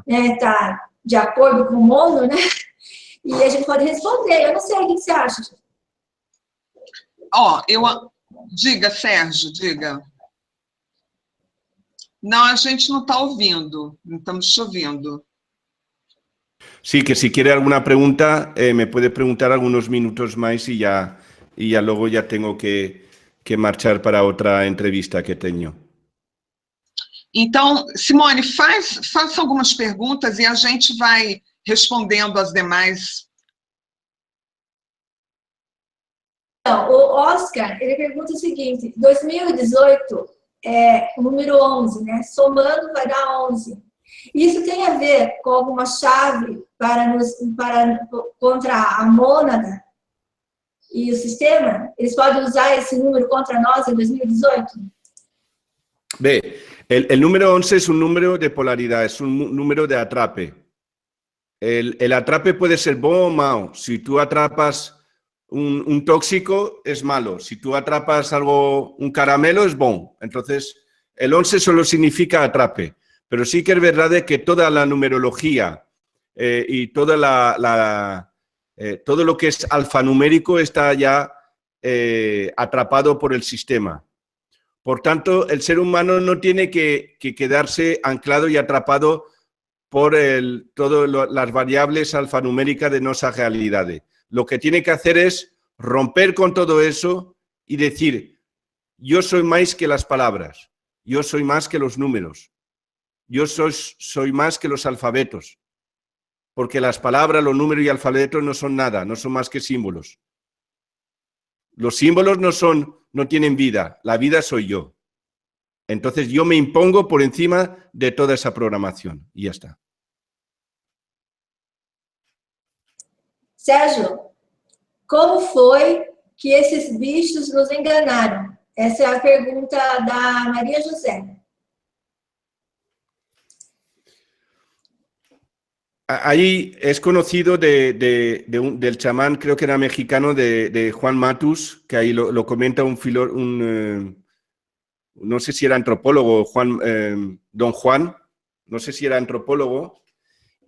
está de acordo com o mundo, né? E a gente pode responder. Eu não sei, o que você acha? Diga, Sérgio, diga. Não, a gente não está ouvindo, não estamos te ouvindo. Sí, que si quiere alguna pregunta, me puede preguntar algunos minutos más y ya luego ya tengo que marchar para outra entrevista que tenho. Então, Simone, faça algumas perguntas e a gente vai respondendo as demais. Então, o Oscar, ele pergunta o seguinte, 2018 é o número 11, né? Somando vai dar 11. Isso tem a ver com alguma chave contra a mônada e o sistema? Eles podem usar esse número contra nós em 2018? Ve, el número 11 es un número de polaridad, es un número de atrape. El atrape puede ser bueno o malo. Si tú atrapas un tóxico es malo. Si tú atrapas algo, un caramelo es bon. Entonces, el 11 solo significa atrape. Pero sí que es verdad de que toda la numerología y toda todo lo que es alfanumérico está ya atrapado por el sistema. Por tanto, el ser humano no tiene que quedarse anclado y atrapado por todas las variables alfanuméricas de nuestra realidad. Lo que tiene que hacer es romper con todo eso y decir, yo soy más que las palabras, yo soy más que los números, yo soy más que los alfabetos, porque las palabras, los números y alfabetos no son nada, no son más que símbolos. Los símbolos no tienen vida, la vida soy yo. Entonces yo me impongo por encima de toda esa programación y ya está. Sérgio, como foi que esses bichos nos enganaram? Essa é a pergunta da Maria José. Ahí es conocido del chamán, creo que era mexicano, de Juan Matus, que ahí lo comenta no sé si era antropólogo, don Juan, no sé si era antropólogo,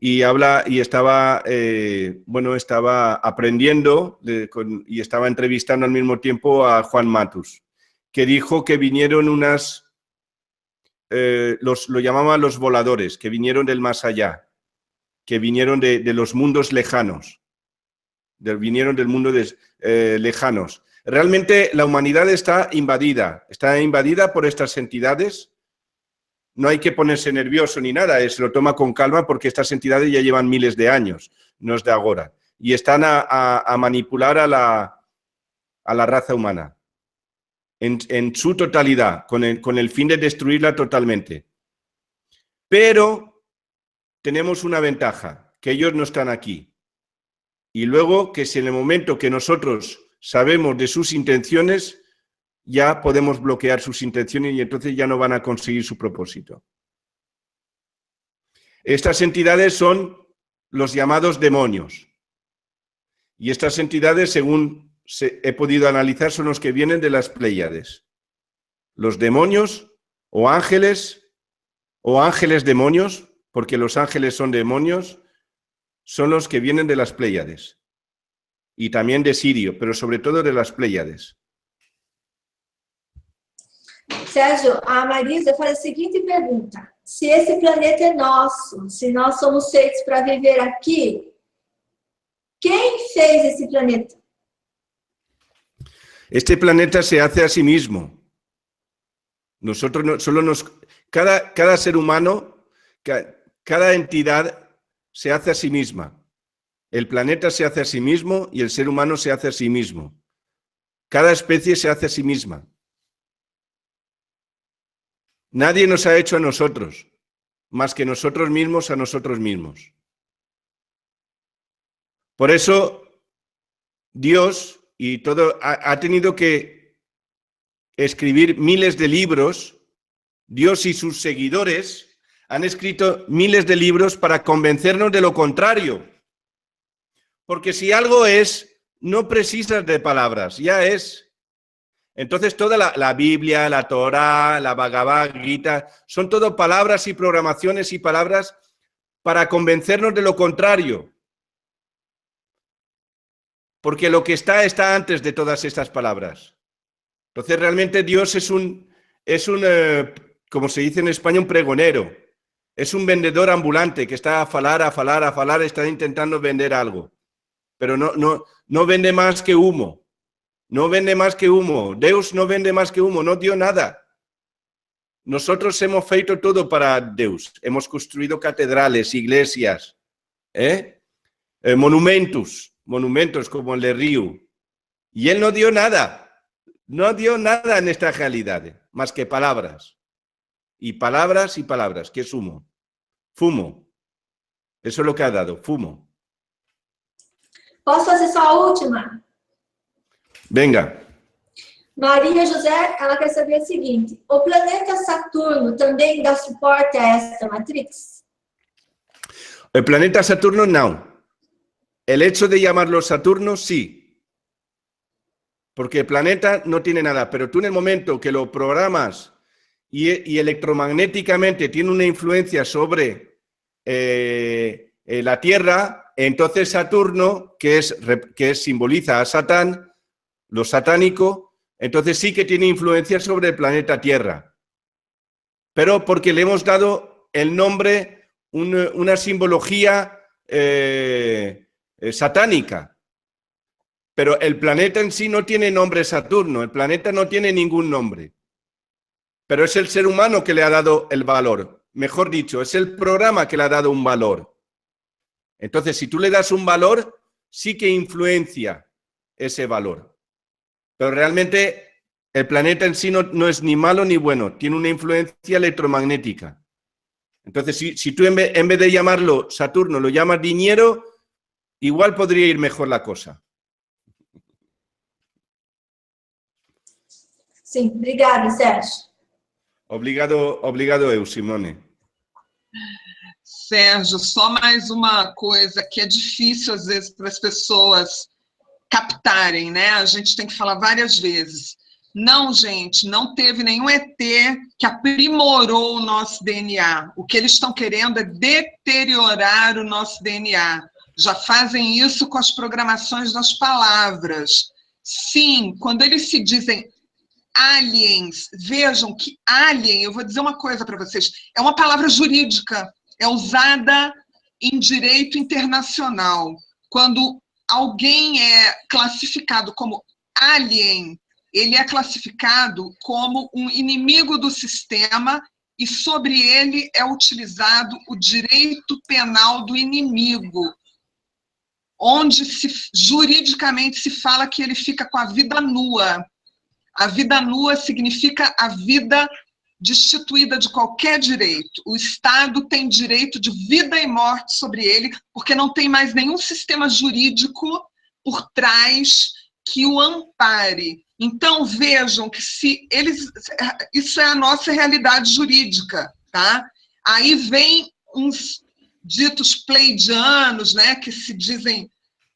y habla, y estaba, estaba aprendiendo y estaba entrevistando al mismo tiempo a Juan Matus, que dijo que vinieron lo llamaban los voladores, que vinieron del más allá, que vinieron de los mundos lejanos, vinieron del mundo lejanos. Realmente la humanidad está invadida por estas entidades. No hay que ponerse nervioso ni nada, se lo toma con calma porque estas entidades ya llevan miles de años, no es de ahora. Y están a manipular a la raza humana en su totalidad, con el fin de destruirla totalmente. Pero tenemos una ventaja, que ellos no están aquí. Y luego que si en el momento que nosotros sabemos de sus intenciones, ya podemos bloquear sus intenciones y entonces ya no van a conseguir su propósito. Estas entidades son los llamados demonios. Y estas entidades, según he podido analizar, son los que vienen de las Pléyades. Los demonios o ángeles demonios, porque los ángeles son demonios, son los que vienen de las Pléyades. Y también de Sirio, pero sobre todo de las Pléyades. Sérgio, a Marisa faz a seguinte pergunta. Se esse planeta é nosso, se nós somos feitos para viver aqui, quem fez esse planeta? Este planeta se hace a sí mismo. Cada ser humano, cada entidad se hace a sí misma. El planeta se hace a sí mismo y el ser humano se hace a sí mismo. Cada especie se hace a sí misma. Nadie nos ha hecho a nosotros, más que nosotros mismos a nosotros mismos. Por eso, Dios y todo ha tenido que escribir miles de libros. Dios y sus seguidores han escrito miles de libros para convencernos de lo contrario. Porque si algo es, no precisas de palabras, ya es. Entonces toda la Biblia, la Torá, la Bhagavad Gita, son todo palabras y programaciones y palabras para convencernos de lo contrario. Porque lo que está antes de todas estas palabras. Entonces realmente Dios es un como se dice en España, un pregonero. Es un vendedor ambulante que está a falar, está intentando vender algo. Pero no vende más que humo. No vende más que humo. Deus no vende más que humo, no dio nada. Nosotros hemos feito todo para Deus. Hemos construido catedrales, iglesias, monumentos como el de Río. Y él no dio nada. No dio nada en esta realidad, más que palabras. Y palabras y palabras. ¿Qué es humo? Fumo. Eso es lo que ha dado, fumo. Posso fazer só a última? Venga. Maria José, ela quer saber o seguinte. O planeta Saturno também dá suporte a esta matrix? El planeta Saturno, no. El hecho de llamarlo Saturno, sí. porque el planeta no tiene nada, pero tú en el momento que lo programas y electromagnéticamente tiene una influencia sobre la Tierra, entonces Saturno, que simboliza a Satán, lo satánico, entonces sí que tiene influencia sobre el planeta Tierra. Pero porque le hemos dado el nombre, una simbología satánica. Pero el planeta en sí no tiene nombre Saturno, el planeta no tiene ningún nombre. Pero es el ser humano que le ha dado el valor. Mejor dicho, es el programa que le ha dado un valor. Entonces, si tú le das un valor, sí que influencia ese valor. Pero realmente el planeta en sí no es ni malo ni bueno, tiene una influencia electromagnética. Entonces, si tú en vez de llamarlo Saturno lo llamas Dinero, igual podría ir mejor la cosa. Sim, obrigada, Sérgio. Obrigado, eu, Simone. Sérgio, só mais uma coisa que é difícil, às vezes, para as pessoas captarem, né? A gente tem que falar várias vezes. Não, gente, não teve nenhum ET que aprimorou o nosso DNA. O que eles estão querendo é deteriorar o nosso DNA. Já fazem isso com as programações das palavras. Sim, quando eles se dizem aliens, vejam que alien, eu vou dizer uma coisa para vocês, é uma palavra jurídica, é usada em direito internacional. Quando alguém é classificado como alien, ele é classificado como um inimigo do sistema e sobre ele é utilizado o direito penal do inimigo, onde juridicamente se fala que ele fica com a vida nua. A vida nua significa a vida destituída de qualquer direito. O Estado tem direito de vida e morte sobre ele, porque não tem mais nenhum sistema jurídico por trás que o ampare. Então, vejam que isso é a nossa realidade jurídica, tá? Aí vem uns ditos pleidianos, né, que se dizem,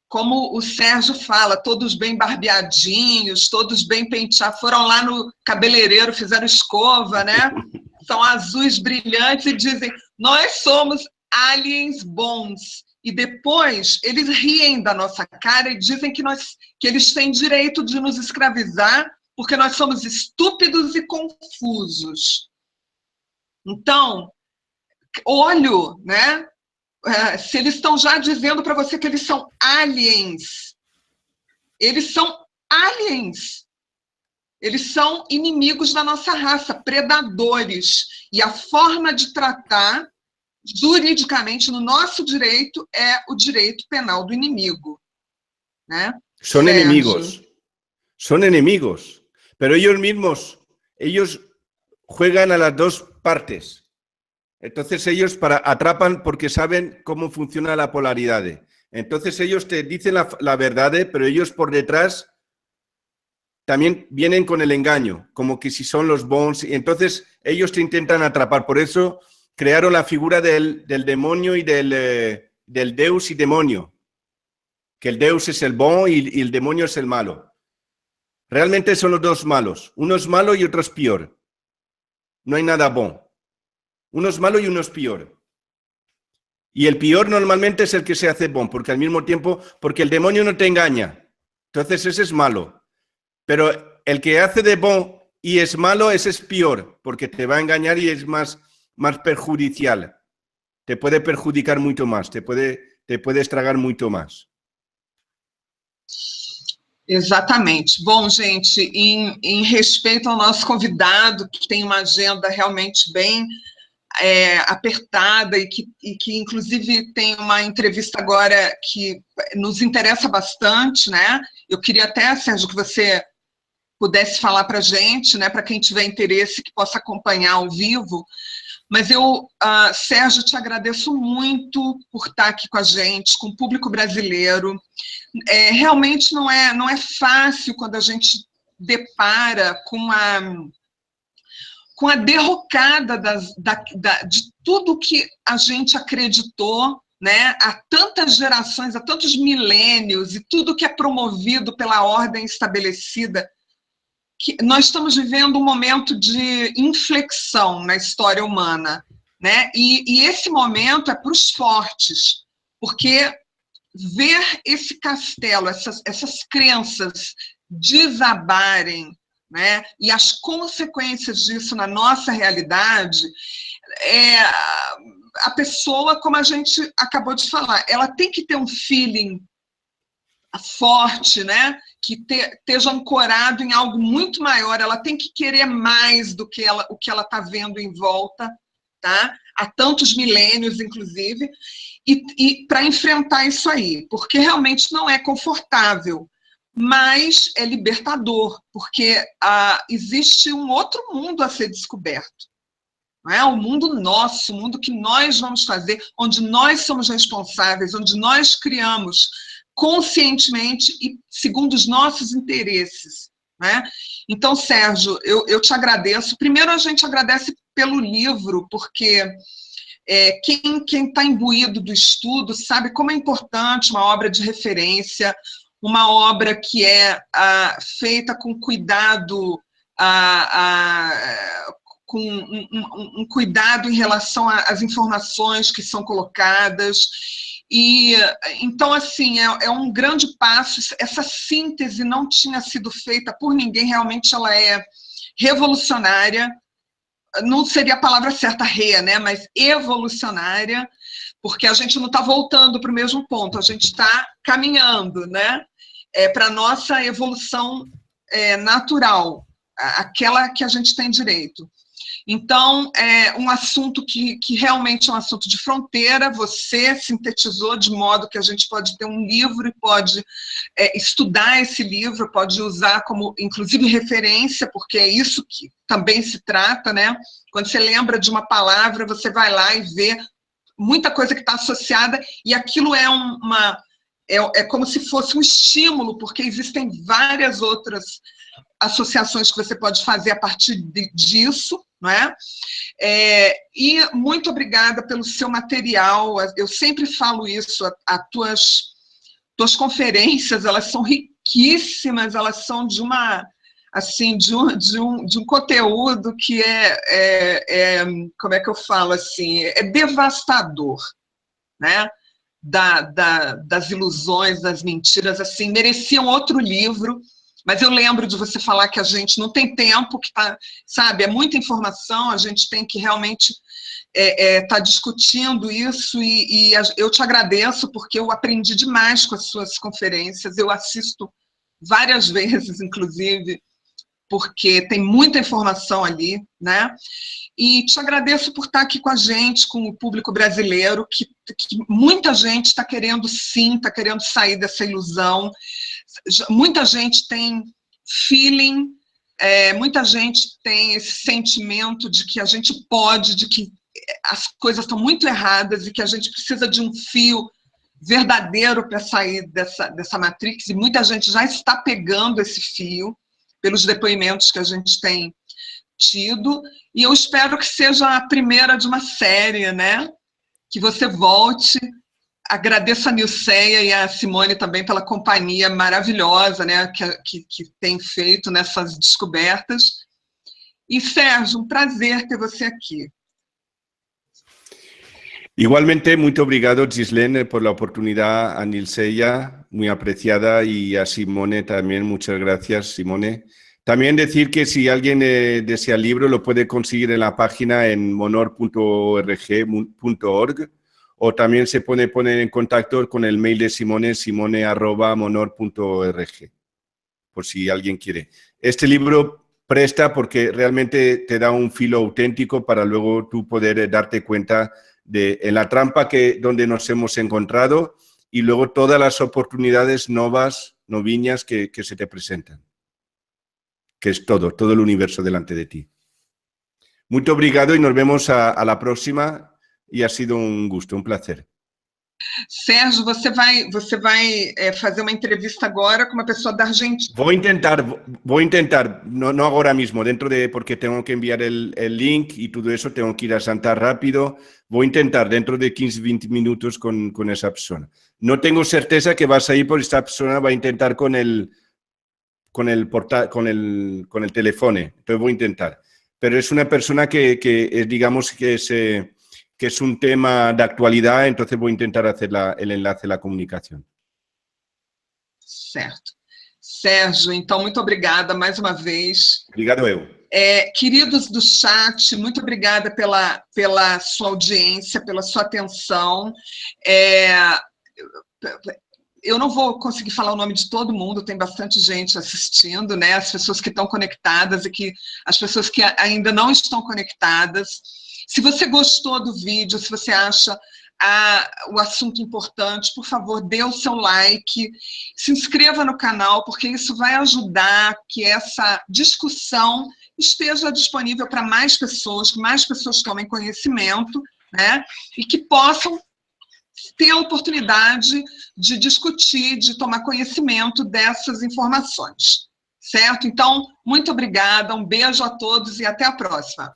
como o Sérgio fala, todos bem barbeadinhos, todos bem penteados, foram lá no cabeleireiro, fizeram escova, né? São azuis brilhantes e dizem, nós somos aliens bons. E depois eles riem da nossa cara e dizem que eles têm direito de nos escravizar porque nós somos estúpidos e confusos. Então, olho, né? Se eles estão já dizendo para você que eles são aliens, eles são aliens. Eles são inimigos da nossa raça, predadores. E a forma de tratar, juridicamente, no nosso direito, é o direito penal do inimigo. ¿Eh? Son enemigos. Pero ellos mismos, ellos juegan a las dos partes. Entonces ellos atrapan porque saben cómo funciona la polaridad. Entonces ellos te dicen la verdad, pero ellos por detrás también vienen con el engaño, como que si son los bons. Y entonces ellos te intentan atrapar. Por eso crearon la figura del demonio y del Deus y demonio. Que el Deus es el bon y el demonio es el malo. Realmente son los dos malos. Uno es malo y otro es peor. No hay nada bon. Uno es malo y uno es peor. Y el peor normalmente es el que se hace bon, porque al mismo tiempo, porque el demonio no te engaña. Entonces ese es malo. Pero el que hace de bon y es malo, ese es peor, porque te va a engañar y es más perjudicial. Te puede perjudicar mucho más, te puede estragar muito mais. Exatamente. Bom, gente, em respeito ao nosso convidado, que tem uma agenda realmente bem apertada e que inclusive tem uma entrevista agora que nos interessa bastante, né? Eu queria até, Sérgio, que você pudesse falar para a gente, né, para quem tiver interesse que possa acompanhar ao vivo, mas eu, Sérgio, te agradeço muito por estar aqui com a gente, com o público brasileiro. Realmente não é fácil quando a gente depara com a derrocada de tudo que a gente acreditou, né, há tantas gerações, há tantos milênios, e tudo que é promovido pela ordem estabelecida, que nós estamos vivendo um momento de inflexão na história humana, né? E esse momento é para os fortes, porque ver esse castelo, essas crenças desabarem, né? E as consequências disso na nossa realidade, a pessoa, como a gente acabou de falar, ela tem que ter um feeling forte, né? Que esteja ancorado em algo muito maior, ela tem que querer mais do que o que ela está vendo em volta, tá? Há tantos milênios, inclusive, e para enfrentar isso aí, porque realmente não é confortável, mas é libertador, porque existe um outro mundo a ser descoberto. Não é? O mundo nosso, o mundo que nós vamos fazer, onde nós somos responsáveis, onde nós criamos conscientemente e segundo os nossos interesses. Né? Então, Sérgio, eu te agradeço. Primeiro, a gente agradece pelo livro, porque quem está imbuído do estudo sabe como é importante uma obra de referência, uma obra que é feita com cuidado, com um cuidado em relação às informações que são colocadas. E, então, assim, é um grande passo. Essa síntese não tinha sido feita por ninguém, realmente ela é revolucionária, não seria a palavra certa, né? Mas evolucionária, porque a gente não está voltando para o mesmo ponto, a gente está caminhando, né? Para a nossa evolução natural, aquela que a gente tem direito. Então, é um assunto que realmente é um assunto de fronteira, você sintetizou de modo que a gente pode ter um livro e pode estudar esse livro, pode usar como, inclusive, referência, porque é isso que também se trata, né? Quando você lembra de uma palavra, você vai lá e vê muita coisa que está associada, e aquilo é como se fosse um estímulo, porque existem várias outras associações que você pode fazer a partir disso, não é? E muito obrigada pelo seu material. Eu sempre falo isso, as tuas conferências, elas são riquíssimas, elas são de um conteúdo que como é que eu falo assim, é devastador, né? Das ilusões, das mentiras, assim, mereciam outro livro. Mas eu lembro de você falar que a gente não tem tempo, que sabe, é muita informação, a gente tem que realmente estar discutindo isso, e eu te agradeço, porque eu aprendi demais com as suas conferências, eu assisto várias vezes, inclusive, porque tem muita informação ali, né? E te agradeço por estar aqui com a gente, com o público brasileiro, que muita gente está querendo, sim, está querendo sair dessa ilusão. Muita gente tem feeling, muita gente tem esse sentimento de que a gente pode, de que as coisas estão muito erradas e que a gente precisa de um fio verdadeiro para sair dessa matrix, e muita gente já está pegando esse fio pelos depoimentos que a gente tem tido, e eu espero que seja a primeira de uma série, né? Que você volte. Agradeço a Nilceia e a Simone também pela companhia maravilhosa, né, que tem feito nessas descobertas. E, Sérgio, um prazer ter você aqui. Igualmente, muy obrigado, Ghislaine, por la oportunidad, a Nilceia, muy apreciada, y a Simone también, muchas gracias, Simone. También decir que si alguien desea el libro, lo puede conseguir en la página en monor.org, o también se puede poner en contacto con el mail de Simone, simone@monor.org, por si alguien quiere. Este libro presta porque realmente te da un filo auténtico para luego tú poder darte cuenta de en la trampa donde nos hemos encontrado, y luego todas las oportunidades noviñas que se te presentan, que es todo el universo delante de ti. Muy obrigado y nos vemos a la próxima, y ha sido un gusto, un placer. Sérgio, você vai fazer uma entrevista agora com uma pessoa da Argentina. Voy a intentar, no ahora mismo, porque tengo que enviar el link y todo eso, tengo que ir a Santa rápido. Voy a intentar dentro de 15-20 minutos con esa persona. No tengo certeza que vas a ir, porque esta persona va a intentar con el teléfono. Entonces voy a intentar. Pero es una persona que digamos que es un tema de actualidad, entonces voy a intentar hacer el enlace, la comunicação. Certo. Sérgio, então, muito obrigada mais uma vez. Obrigado eu. Queridos do chat, muito obrigada pela sua audiência, pela sua atenção. Eu não vou conseguir falar o nome de todo mundo, tem bastante gente assistindo, né? As pessoas que estão conectadas e as pessoas que ainda não estão conectadas. Se você gostou do vídeo, se você acha o assunto importante, por favor, dê o seu like, se inscreva no canal, porque isso vai ajudar que essa discussão esteja disponível para mais pessoas, que mais pessoas tomem conhecimento, né? E que possam ter a oportunidade de discutir, de tomar conhecimento dessas informações, certo? Então, muito obrigada, um beijo a todos e até a próxima.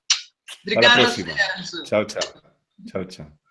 Obrigada, Sérgio. Tchau, tchau. Tchau, tchau.